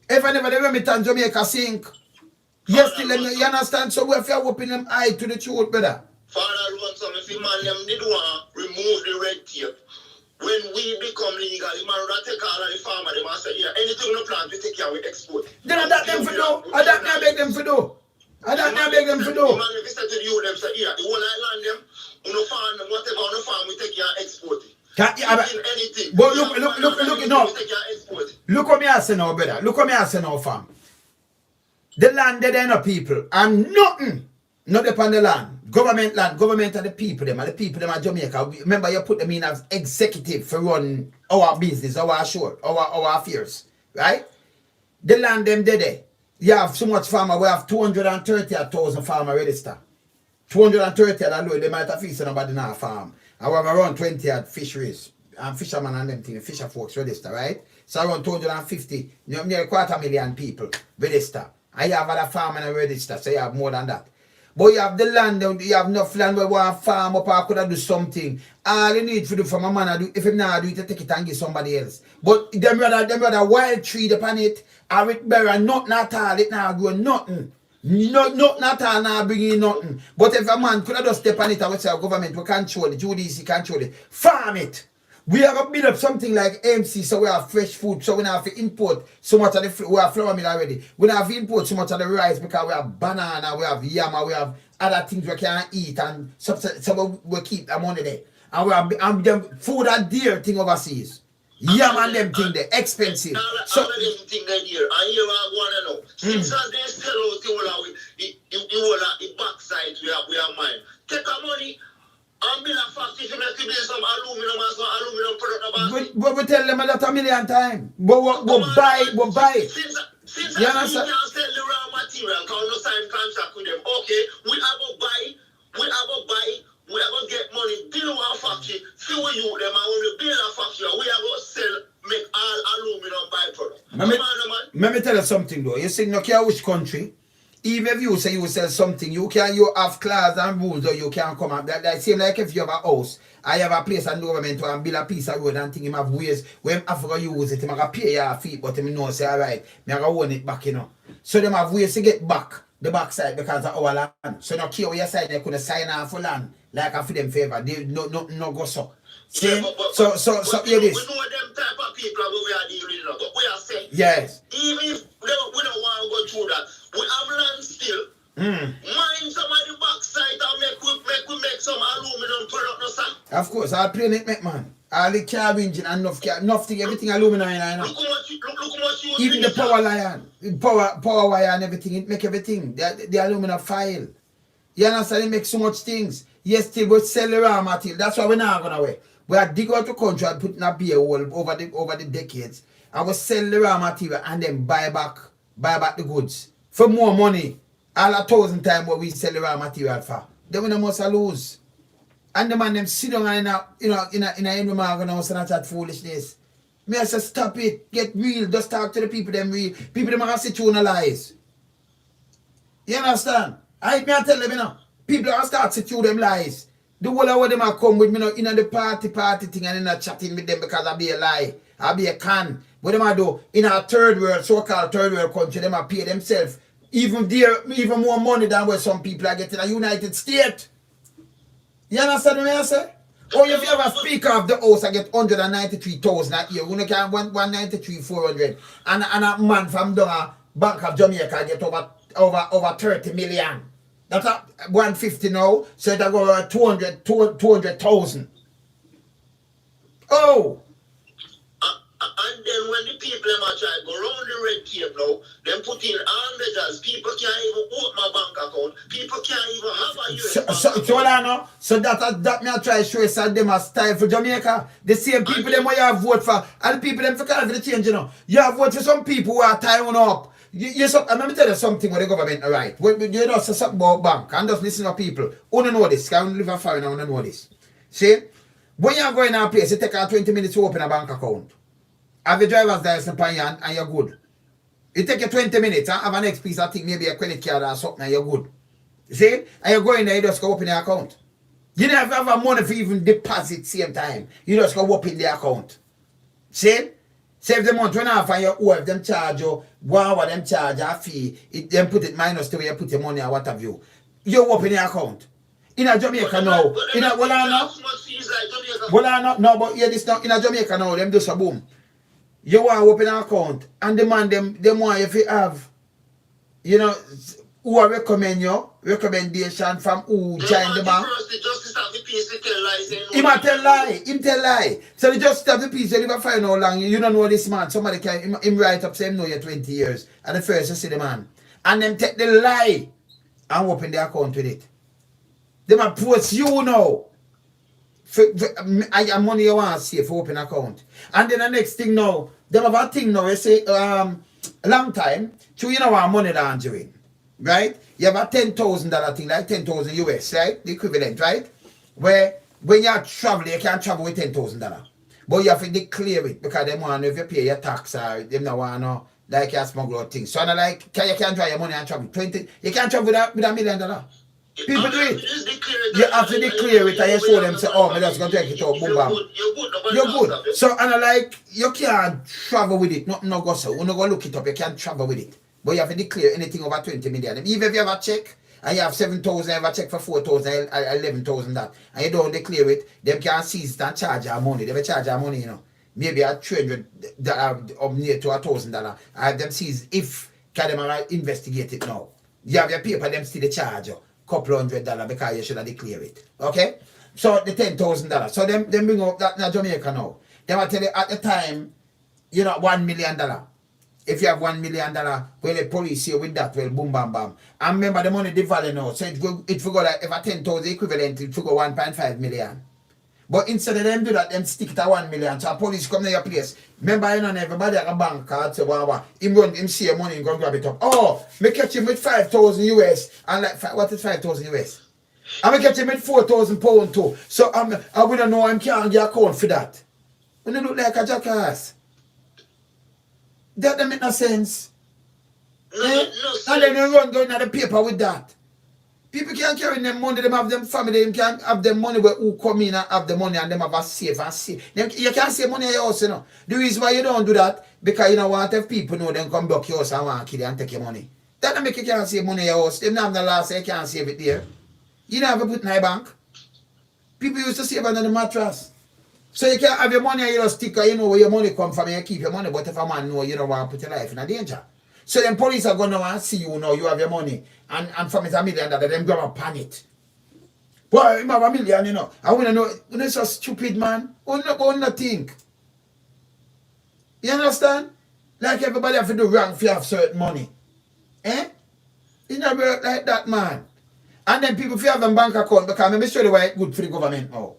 If I never the remittance Jamaica sink, yes, still them, you understand? So we have to open them eye to the truth, brother. Father, if you man them did want remove the red tape, when we become legal, the man will take all of the farmer, they must say, yeah, anything we plant, we take care, we export. Then I that them for do. I that me beg them for do. I that me beg them for do. The man, if he said to you, them say, yeah, the whole island, them, on the farm, whatever on the farm, we take care, export it. Anything. But look, no. Look what me I say now, brother. Look what me I say now, fam. The land, there are no people. And nothing. Not upon the land. Government land. Government are the people them. And the people them are Jamaica. Remember, you put them in as executive for run our business, our show, our affairs. Right? The land them there. You have so much farmer. We have 230,000 farmer register. 230 alone. They might have fixed somebody in our farm. And we have around 20 at fisheries. And fishermen and them things. Fisher folks register, right? So around 250. Nearly 250,000 people register. And you have other farming and register, so you have more than that. But you have the land, you have enough land where you want to farm up or could do something. All you need to do from a man, do, if him not do it, take it and give somebody else. But them rather wild tree upon it, or it bear nothing at all, it not grow nothing. Nothing at all, not bring in nothing. But if a man could have just step on it and we say government, we control it, UDC control it, farm it. We have to build up something like MC, so we have fresh food, so we don't have to import so much of the we have flour mill already. We don't have to import so much of the rice because we have banana, we have yam, we have other things we can eat, and so we keep the money there. And we have them food are dear thing overseas. Yam and them thing there, expensive. So all of them thing there, and here I want to know. Since they sell out the backside we have mine. Take the money. And build a factory to make some aluminum and some aluminum product. But we tell them that a million times. But we buy it. Since you can't sell the raw material, because no sign contract with them. Okay, we have to buy, we have to get money, build our factory, fuel you them, and when we build a factory, we have to sell, make all aluminum byproduct. Let me tell you something though. You see, no care which country. Even if you say you sell something, you have clause and rules, or you can't come up. That same like if you have a house, I have a place and government to build a piece of road and think him have ways where I have to use it, him have to pay your feet, but him know say alright, me have to own it back, you know. So them have ways to get back the backside because of our land. So no care where your side they could sign off for land like I for them favor. They no go so. See? Yeah, so hear this. We know them type of people we are dealing with, but we are saying yes. Even if we don't want to go through that, we have land still. Mine some of the backside and make some aluminum product, no, sir. Of course, I'll play it, make man. All the car engine and enough thing, everything aluminum in there. Look how much you even the power line, power wire and everything, it make everything. The aluminum file. You understand? It makes so much things. Yes, still we sell the raw material. That's why we're not going away. We are dig out the country and put in a beer hole over the decades. And we sell the raw material and then buy back the goods. For more money. All 1,000 times what we sell the raw material for. Then we must lose. And the man them sit down in a market house and chat foolishness. Me I say stop it. Get real. Just talk to the people them real. People them are sit you on lies. You understand? I tell them, you know, people are start to chew them lies. The whole of what them are come with me, you know, in the party thing and in a chatting with them because I be a lie. I be a can. What them are do in a third world, so-called third world country, them are pay themselves even more money than what some people are getting in the United States. You understand what I say? Or if you have a speaker of the house, I get 193,000 a year. You can 193,400. And a man from the Bank of Jamaica get over 30 million. That's 150 now, so that go 200,000. Oh! And then when the people them are trying to go around the red tape now, them put in all measures. People can't even open a bank account. People can't even have a US bank account. So that me I try to show you that them a style for Jamaica. The same people them where you have vote for, and the people them for the change, you know. You have vote for some people who are tying up. Let me tell you something with the government, right? You know something about bank and just listen to people. You don't know this, because I live in foreign, I don't know this. See? When you go in a place, it takes 20 minutes to open a bank account. Have a driver's license and you're good. It takes you 20 minutes and have an next piece of thing, maybe a credit card or something, and you're good. See? And you go in there, you just go open your account. You don't have money for even deposit same time. You just go open the account. See? Save the month when I find your owe, if them charge you, what them charge a fee, them put it minus to where you put your money or what have you. You open your account. In a Jamaica now. In a no, but yeah, this now in a Jamaica now, them do so boom. You want to open an account and demand them want if you have, you know, who I recommendation from who join the bank. Him tell lie. So the justice of the peace, you never find how long, you don't know this man. Somebody can him write up say him know you 20 years. And the first you see the man. And them take the lie and open the account with it. Them approach you now. I have money you want to save for open account. And then the next thing now, them have a thing now, they say a long time, so you know what money laundering. Right? You have a $10,000 thing, like 10,000 US, right? The equivalent, right? Where when you travel, you can't travel with $10,000. But you have to declare it because they want if you pay your tax or they don't want to like you smuggle out things. So I'm like, you can't drive your money and travel. You can't travel with $1 million. People do it. You have to declare it and you show them say, oh, I'm just going to take it out, boom, bam. You're good. So, and I like, you can't travel with it. Nothing no go so. When you go look it up, you can't travel with it. But you have to declare anything over 20 million. Even if you have a check, and you have 7,000, you have a check for 4,000, 11,000 that, and you don't declare it, them can seize it and charge your money. They will charge your money, you know. Maybe a $300 or near to $1,000. I have them seize if them investigate it now. You have your paper, them still charge you. Couple $100 because you should have declared it. Okay? So the $10,000. So them bring up that in Jamaica now. They will tell you at the time, you know, $1 million. If you have $1 million, well, the police you with that, well, boom, bam, bam. And remember the money, the value now. So it will go like, if a 10,000 equivalent, it will go 1.5 million. But instead of them do that, them stick it at 1 million. So a police come to your place. Remember, you know, everybody have a bank card, so whatever. Him see your money and go grab it up. Oh, me catch him with 5,000 US. And like, what is 5,000 US? And me catch him with 4,000 pounds too. So I wouldn't know I can't get a account for that. When you look like a jackass. That don't make no sense. No sense. And then you run going at the paper with that. People can't carry them money, them have them family, them can't have them money where who come in and have the money and them have a safe and safe. You can't save money at your house, you know. The reason why you don't do that, because you don't want to have people know them come back your house and want to kill you and take your money. That don't make you can't save money at your house. Them don't have the law say you can't save it there. You don't have to put in a bank. People used to save under the mattress. So you can't have your money and you just stick, you know where your money come from and you keep your money, but if a man know you don't want to put your life in a danger. So then police are going to want to see you now, you have your money, and from it's $1 million, them grab a pan it. Boy, you have $1 million, you know. I want to know, you're so stupid, man. Who not think? You understand? Like everybody have to do wrong if you have certain money. Eh? It not work like that, man. And then people, if you have a bank account, because let me show you why it's good for the government now.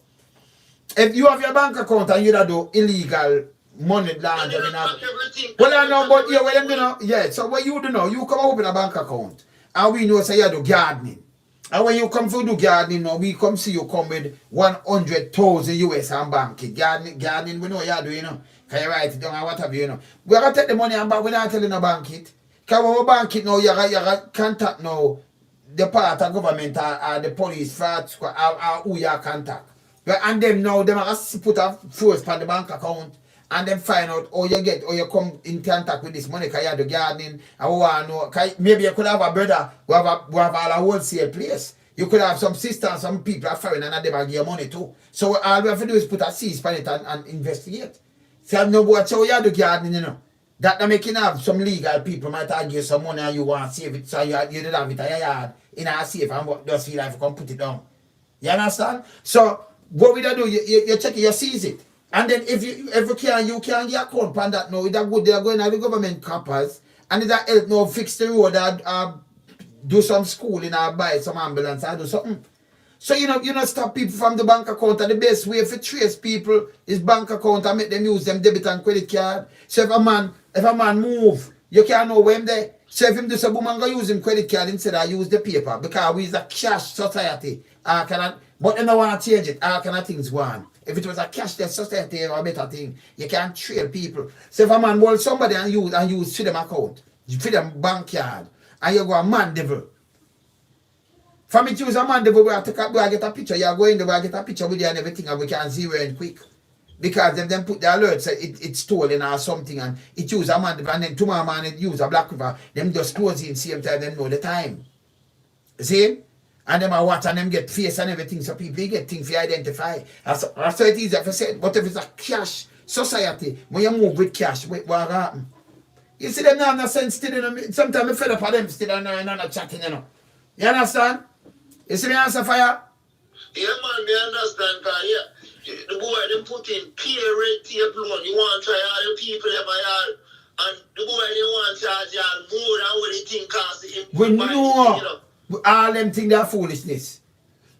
If you have your bank account and you don't do illegal money laundering, well, I know, but yeah, well, you know, yeah. So what you do now, you come open a bank account, and we know say you do gardening. And when you come for do gardening now, we come see you come with 100,000 US and banking. Gardening, we know you do, you know. Can you write it down and what have you, you know. We're gonna take the money and back. We're not telling no bank it. Because when we bank it now, you got contact now the part of government or the police or who you contact. And them now, them are put a force on the bank account and then find out how you get, or you come in contact with this money because you have the gardening. And we want to know, maybe you could have a brother who have all a wholesale place. You could have some sisters, some people are foreign and they give you money too. So all we have to do is put a cease on it and investigate. So I'm no watch how you have the gardening, you know. That making have some legal people might argue some money and you want to save it. So you don't have it in your yard in a safe and just feel like you can put it down. You understand? So what we do, you check it, you seize it. And then if you can get account on that now, it's good, they're going to the government coppers, and it's help now fix the road or do some schooling or buy some ambulance or do something. So you know stop people from the bank account, and the best way to trace people is bank account and make them use them debit and credit card. So if a man move, you can't know where him there. So if him do some woman go use him credit card instead of use the paper, because we is a cash society. But they don't want to change it. How can things go on? If it was a cashless society or a better thing, you can't trail people. So if a man hold somebody and use for them account, for them bank card, and you go a man devil. For me to use a man devil, we get a picture, you go in there, we get a picture with you and everything, and we can zero in quick. Because them put the alert, say it's stolen or something, and it use a man devil, and then tomorrow man it use a black river, them just close in same time, them know the time. See? And them are watch and them get face and everything. So people get things to identify. That's so it is if I say, but if it's a cash society, when you move with cash, what happen? You see them now have no sense still, you know. Sometimes I fed up on them still and not chatting, you know. You understand? You see me answer for you? Yeah, man, they understand, because, yeah, the boy, them put in red tape loan. You want to try all the people in my yard, and the boy, they want to charge y'all more than what they think costs him. We know all them things are foolishness.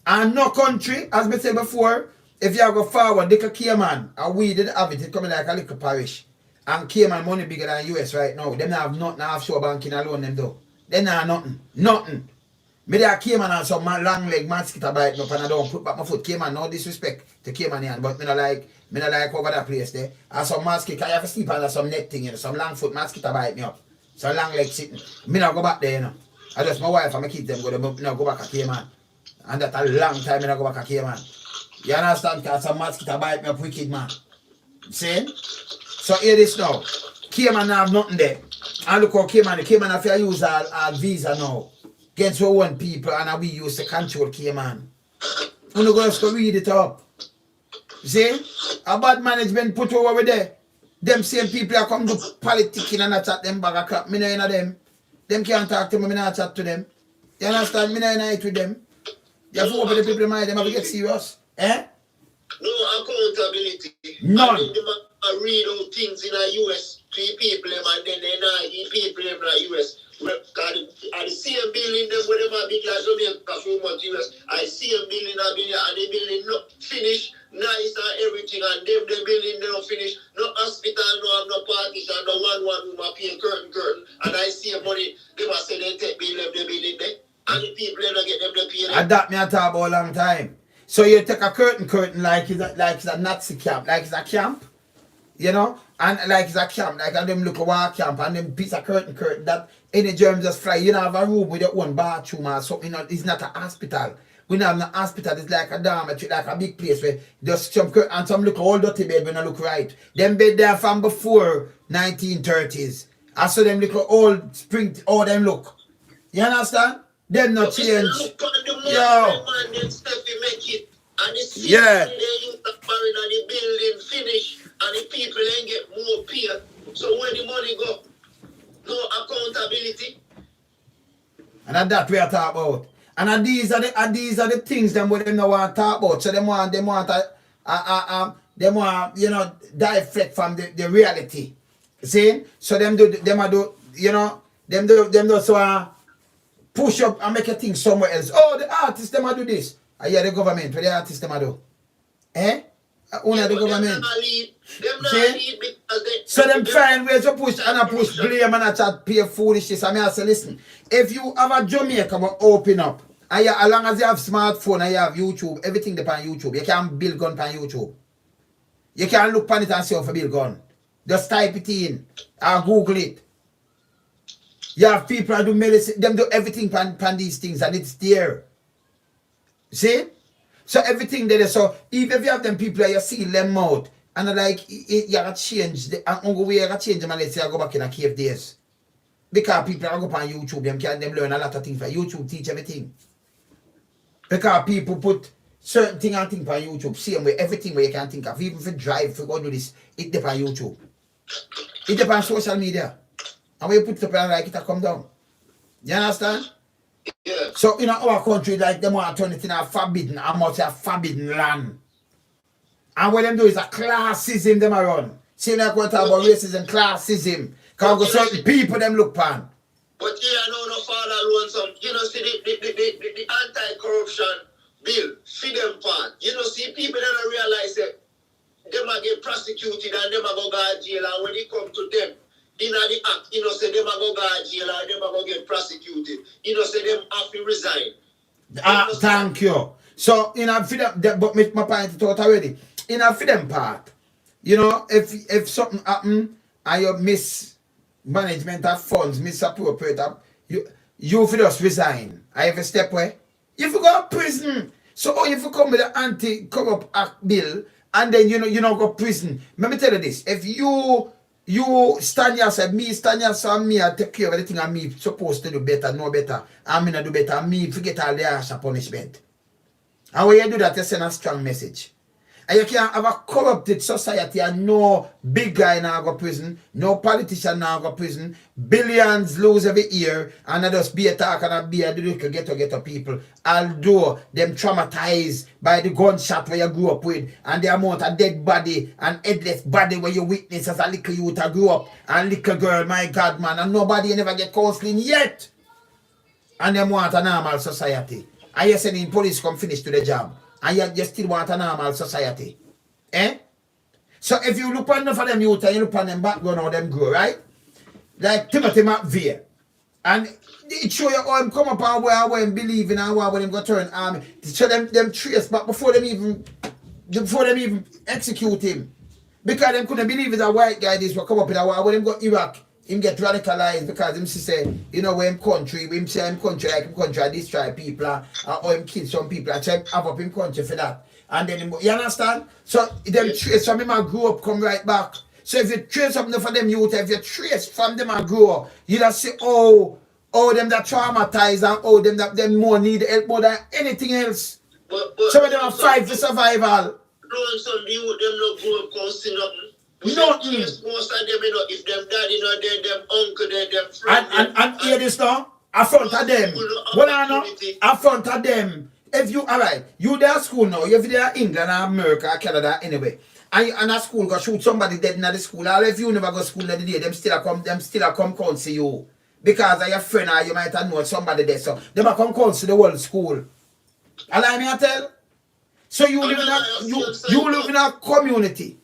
And no country, as I said before, if you go forward, they can Cayman, and we did have it coming like a little parish. And Cayman money bigger than US right now. Them not have nothing offshore banking alone, them though. They not nothing. Nothing. Me there Cayman and some long leg mosquito bite me up and I don't put back my foot. Cayman, no disrespect to Cayman, but me not like over that place there. And some mosquito, I have to sleep under some net thing, you know, some long foot mosquito bite me up. Some long leg sitting. Me not go back there, you know. I just my wife and my kids them go there, but me not go back to Cayman. And that a long time me not go back to Cayman. You understand? Because some mosquito bite me up wicked, man. See? So hear this now. Cayman have nothing there. And look how Cayman have to use our visa now. Against our own people and we use to control Cayman. We're not going to read it up. See? A bad management put over there. Them same people are come to politicking and I chat them bag of crap. Me no in them. Them can't talk to me, me not chat to them. You understand? Me no in it with them. You have to open the people in mind, them have to get serious. Eh? No accountability. None. And them read out things in the US to people and then they not give people in the US. I see a building them where them are big like Jamaica for months US. I see a building and the building not finished, nice and everything, and them the building they not finished. No hospital, no partition, no one room, I pay curtain. And I see money, they must say they take building the building there. And the people they not get them the pay. And that me I talk about a long time. So you take a curtain like it's a Nazi camp, like it's a camp. You know, and like it's a camp, like them look a war camp, and them piece of curtain that any germs just fly. You know, have a room with your own bathroom or something. You know, it's not a hospital. We don't have no hospital. It's like a dormitory, like a big place where just some curtain and some look old dirty bed when I look right. Them bed there from before 1930s. I saw them look old spring. All them look. You understand? Them not change. Yo. Yeah. And the building finish and the people ain't get more pay. So where the money go? No accountability. And that we are talking about. And these are the things them what them no want to talk about. So them want you know deflect from the reality. See? So them do you know them so push up and make a thing somewhere else. Oh, the artists them do this. I hear the government, what the artists them do. Eh? Only the government. So them find ways to push and I push blame and I chat pay foolishness. I mean I say listen, if you have a Jamaica will open up, and as long as you have smartphone and you have YouTube, everything depends on YouTube. You can build gun on YouTube. You can look on it and see how to build gun. Just type it in or Google it. You have people who do medicine, them do everything on these things and it's there. See? So everything there. So even if you have them people that you see them out and like you gotta change the only way you gotta change them and let's say I go back in a cave days. Because people are go on YouTube, them learn a lot of things from YouTube, teach everything. Because people put certain things and things on YouTube, same way, everything where you can think of, even if you drive, if you go do this, it depends on YouTube. It depends on social media. And when you put it up and like it come down. You understand? Yeah. So in our country, like them want to turn it in a forbidden, I must say a forbidden land. And what them do is a classism them around. See like what talk about racism, classism. Because certain people them look pan. But yeah, I know no father alone some. You know, see the anti-corruption bill, for them part. You know, see people that don't realize that they might get prosecuted and they might go to jail, and when it come to them, in the act, you know, say they might go to jail and they might go get prosecuted. You know, say them have to resign. Thank you. So, you know, for them, but my point is out already. In a for them part, you know, if something happen and you mismanagement of funds, misappropriate, you for just resign. I have a step where you for go to prison. So if you come with the anti-corrupt act bill and then you know go to prison. Let me tell you this. If you you stand here, say, me stand here, so me, I take care of everything and me supposed to do better, know better, and me not do better, and me forget all the harsh punishment. And when you do that, you send a strong message. And you can't have a corrupted society and no big guy now go prison, no politician now go prison, billions lose every year, and I just be a talk and I be a little ghetto people. Although them traumatized by the gunshot where you grew up with, and the amount of dead body and headless body where you witness as a little youth I grew up, and little girl, my God, man, and nobody never get counseling yet. And them want a normal society. And you sending police come finish to the job. And you still want a normal society. Eh? So if you look on enough of them youth and you look on them background how them grow, right? Like Timothy McVeigh. And it show you how him come up and where him believe in and where them go turn army. To show them trace back before them even execute him. Because them couldn't believe it's a white guy this will come up in a war when him go Iraq. Him get radicalized because him say, you know, when him country like him country destroy people or him kill some people and try have up him country for that. And then him, you understand? So them trace from him and grow up come right back. So if you trace something for them youth, if you trace from them and grow up, you just see oh them that traumatized and oh them more need help more than anything else. But some of them are fight for survival. Some youth them not grow up causing nothing. Nothing. Most of them, you know, if them daddy not there, them uncle there, them friend. And hear this now? A front of them. Well, I know. A front of them. If you, alright, you there at school now, if you're in England or America or Canada anyway, and at school go shoot somebody dead in the school, or if you never go to school that day, them still come counsel you. Because of your friend or you might have known somebody there. So they might come counsel the whole school. Allow me to tell? So you live in a community.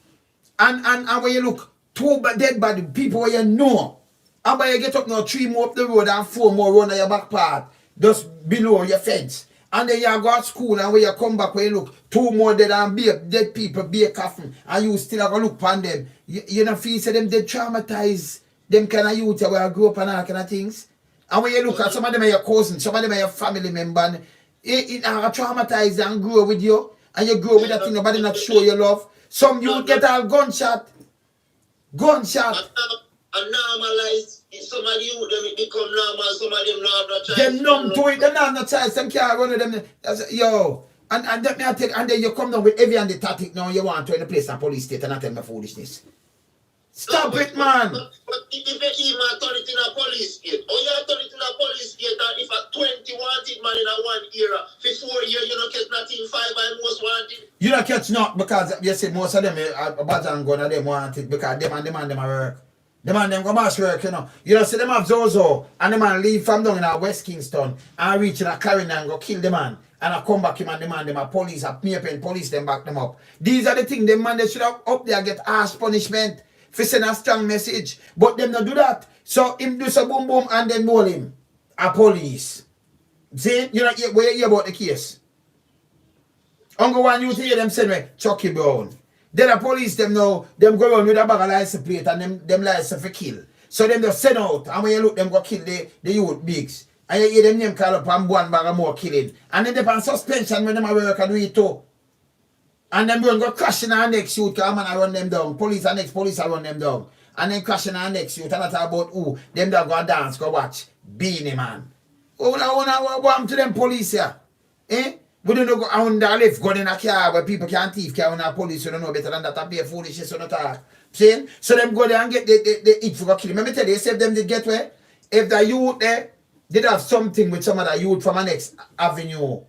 And when you look, 2 dead body, people where you know, and when you get up now, 3 more up the road and 4 more run on your back part, just below your fence. And then you go to school and when you come back, when you look, 2 more dead and dead people, be a coffin, and you still have to look upon them. You don't feel say them dead traumatized, them kind of youth where you grew up and all kind of things. And when you look at some of them are your cousins, some of them are your family member, it are traumatized and grow with you, and you grow with that thing, nobody not show you love. Some youth get all gunshot. And normalize. Some of you them it become normal, some of them not have no choice. Them numb to it, they not have no choice, them can't run with them. Yo. And that me I tell, and then you come down with heavy and the tactic now you want to in the place of police state and I tell me foolishness. Stop it, man. But if you even turn it in a police state, or you turn it in a police state, and if a 20 wanted man in a 1 era, for 4 years you don't catch nothing, 5 and most wanted. You don't catch not because you see most of them are bad and gun and them want it because them are work. Them and them go mass work, you know. You know, see them have Zozo and the man leave from down in West Kingston and reach in a Carina and go kill the man. And I come back him and demand them a police, a police them back them up. These are the things them man they should have up there get harsh punishment. For send a strong message. But them not do that. So him do some boom boom and then maul him. A police. See? You know where you hear about the case. Uncle one you hear them say me, Chucky Brown. Then the police them now, them go around with a bag of license plate and them license for kill. So them just send out and when you look them go kill the youth bigs. And you hear them name call up and one bag of more killing. And then they on suspension when them a work and do it too. And then go crashing our next youth, because man I run them down. Police I run them down. And then crashing our next youth, and that's about who? Them that go dance, go watch. Beanie man. What happened to them police here? Eh? We don't go on the left, go in a car where people can't thief, car on a police, you don't know better than that. Be a foolishness on the talk. See? So them go there and get the eat for go kill him. Let me tell you, if them did get where, if the youth there, did have something with some of the youth from the next avenue,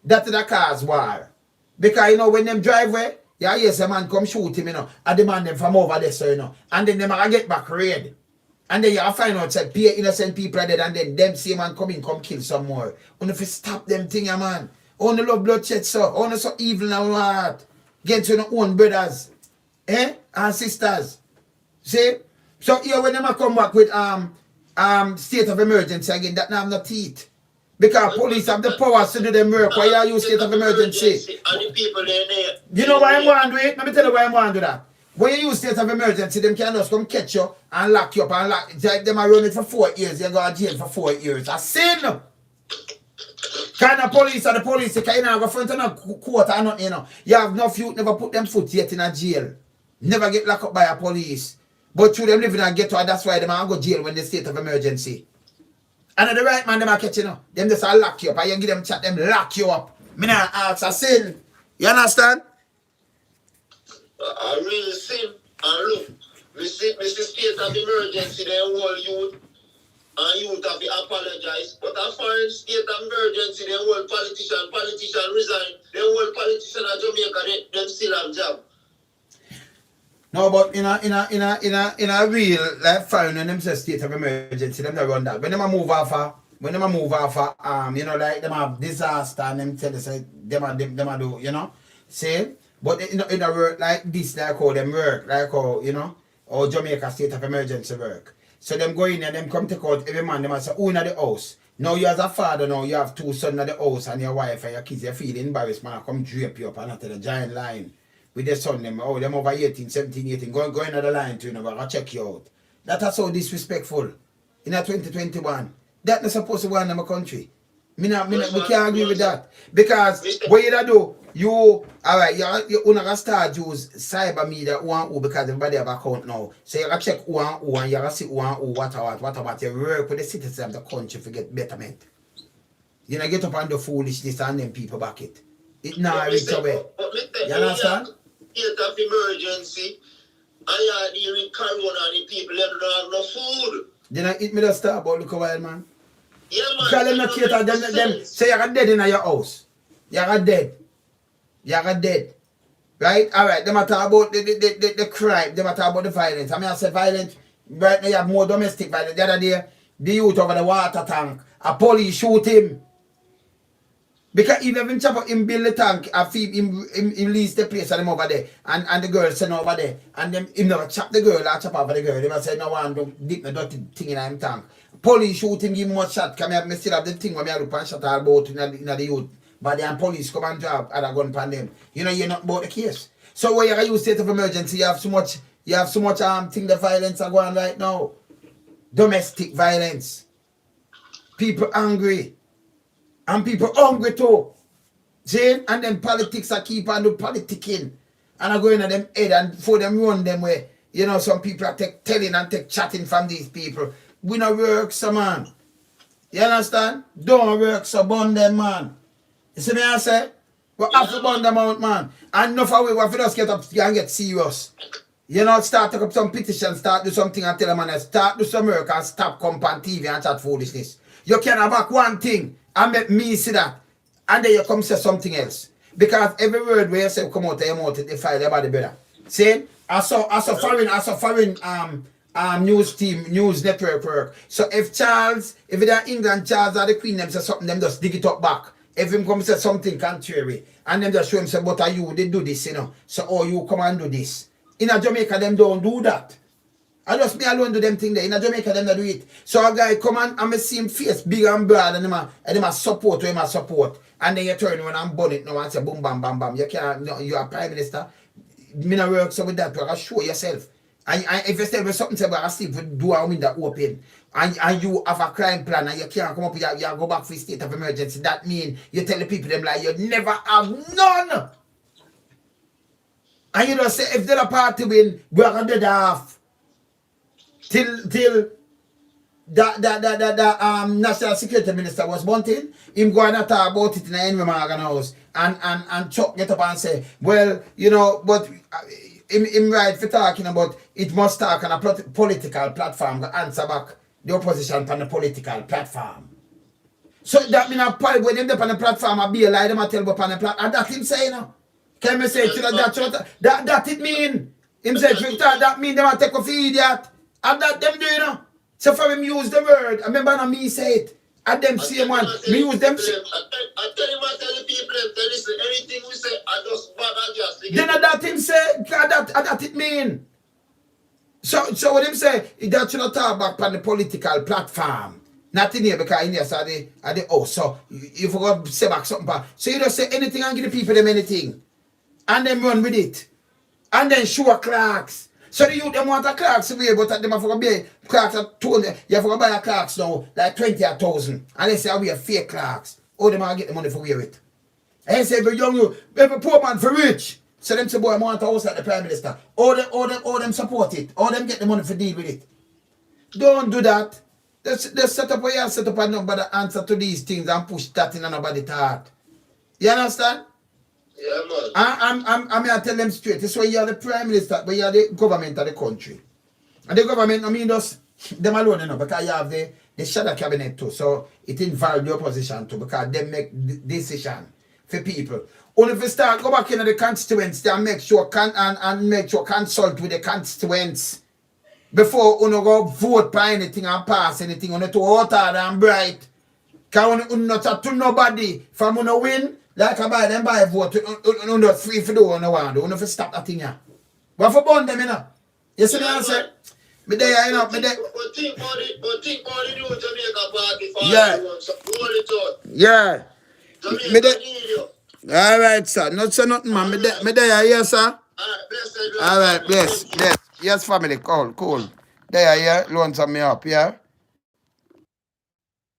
that's the cause war. Because, you know, when them drive where, yeah, yes, a man come shoot him, you know, and demand them from over there, so, you know, and then them are get back raid. And then you find out, say, pay innocent people are dead, and then them same man come in, come kill some more. Only if you stop them thing, man. Only love bloodshed, so. Only so evil and heart. Against your own brothers. And sisters. See? So, here, when them come back with state of emergency again, that now have no teeth. Because police have the powers to do them work. Why you use state of emergency? And the people there. You know why I'm going to do it? Let me tell you why I'm going to do that. When you use state of emergency, them can just come catch you and lock you up and lock. Them are running for 4 years. You go to jail for 4 years. A sin! Kind of police are the police. You can't go front of no court or nothing, you know. You have no youth never put them foot yet in a jail. Never get locked up by a police. But through them living in a ghetto, and that's why them are go jail when the state of emergency. And the right man them are catching up. Them just a lock you up. And you give them chat, them lock you up. Me not ask a sin. You understand? I really sin. And look, we see state of emergency, they whole youth. And youth have to apologize. But as far as state of emergency, they whole politician resign. They whole politician at Jamaica, them still have job. No, but in a real like fine when them say state of emergency, them don't run that. When them a move off you know, like them have disaster and them tell us them a do, you know. See? But in a work like this, like how them work, like how, you know, or Jamaica state of emergency work. So them go in and them come take out every man, them say, who in the house? Now you as a father now, you have 2 sons in the house and your wife and your kids, you feel embarrassed, man, I come drape you up and after the giant line. With the son, them over 18, 17, 18, go into the line to, you know, I'll check you out. That's so disrespectful. In a 2021. That's not supposed to go on in my country. We can't agree with that. Because what you do, alright, you're gonna start use cyber media who because everybody have account now. So you gotta check who and you gotta see who what about you work with the citizens of the country to get betterment. You know, get up on the foolishness and then people back it. It now reach away. You understand? State of emergency, and you are dealing with corona and the people them don't have no food. Then I eat me the star about look a while, man. Yeah, man. Because them not cater, them say you got dead in your house. You got dead. You got dead. Right? Alright, them talk about the crime, them talk about the violence. I mean I say violence, right now you have more domestic violence. The other day, the youth over the water tank, a police shoot him. Because even if chop up him build the tank, him lease the place and them over there, and the girl send over there, and them him never chop the girl or chop over the girl. They must say no one don't dip the dirty thing in him tank. Police shoot him, give him one shot. Come here, I still have the thing where I look and shot all about in the youth. But then police come and drop and a gun pan them. You know you're not about the case. So when you use state of emergency, you have so much thing the violence are going right now. Domestic violence. People angry. And people hungry too. See? And then politics are keep on do politicking. And I go into them head and for them run them way. You know, some people are telling and chatting from these people. We no work, so man. You understand? Don't work, so burn them, man. You see me I say? We have to burn them out, man. And enough of we have to just get up and get serious. You know, start take up some petition, start do something and tell them, man, start do some work and stop come on TV and chat foolishness. You can have back one thing and make me see that. And then you come say something else. Because every word where you say come out of your mouth, they file your body better. See? As a foreign news team, news network work. So if they're England, Charles or the Queen, them say something, them just dig it up back. If him come say something contrary, and them just show him say, but are you, they do this, you know. So, oh, you come and do this. In a Jamaica, them don't do that. I just me alone do them thing there. In a Jamaica, them don't do it. So a guy come and I see him face big and broad, and him a support, and then you turn around and burn it now and say, boom, bam, bam, bam. You can't, no, you are Prime Minister. Me not work so with that, but I show yourself. And if you tell me something, say, but I sleep with door and window open, and you have a crime plan, and you can't come up with you go back for state of emergency, that means you tell the people them like you never have none. And you know, say, if the party win, we're going to dead off. Till the National Security Minister was wanting, him going to talk about it in the Henry Morgan house, and Chuck get up and say, well, you know, but him right for talking about it must talk on a political platform to answer back the opposition on the political platform. So that means when them on the platform, I be a lie, them I tell upon the platform, and that him say, you know. Can me say that it mean? Him say that mean them a take a feed idiot. And that them do, you know. So for him use the word, I remember now me say it. And them same one, me use them. I tell him, I tell the people, they listen, anything we say, I just bad and just. Then that him say, that it mean. So what him say, that should not talk back on the political platform. Not in here, because in here, so so you forgot to say back something. So you just say anything and give the people them anything. And then run with it. And then show clerks. So the youth them want a clerks away, but them have to buy clerks at 200. You have to buy a clerks now, like 20,000. And they say we are fake clerks. Oh, them are get the money for wear it. And they say every young you, every poor man for rich. So them say, boy, I want to host at the Prime Minister. All them support it. All them get the money for deal with it. Don't do that. Just set up where you set up a number that answer to these things and push that in nobody's heart. You understand? Yeah, man. I'm here to tell them straight. This way you are the Prime Minister, but you are the government of the country. And the government, I mean, just them alone, you know, because you have the shadow cabinet too. So it involves the opposition too, because they make decision for people. Only if you start go back into the constituents and make sure consult with the constituents before you go vote for anything and pass anything on it to water and bright. Because you not talk to nobody from you win, like I buy them buy vote, you not free for do what you want. You not stop that thing here. But for burn them, you know. You see what I'm saying? Me there, you know, me there. But think all the new Jamaica party for Yeah. everyone, so hold it out. Yeah. Me Jamaica there. need you. All right, sir. Not say nothing, man. Me there, yes, sir. Alright, bless you. All right, bless. Yes, family. Cool. There, yeah. Loan some me up, yeah.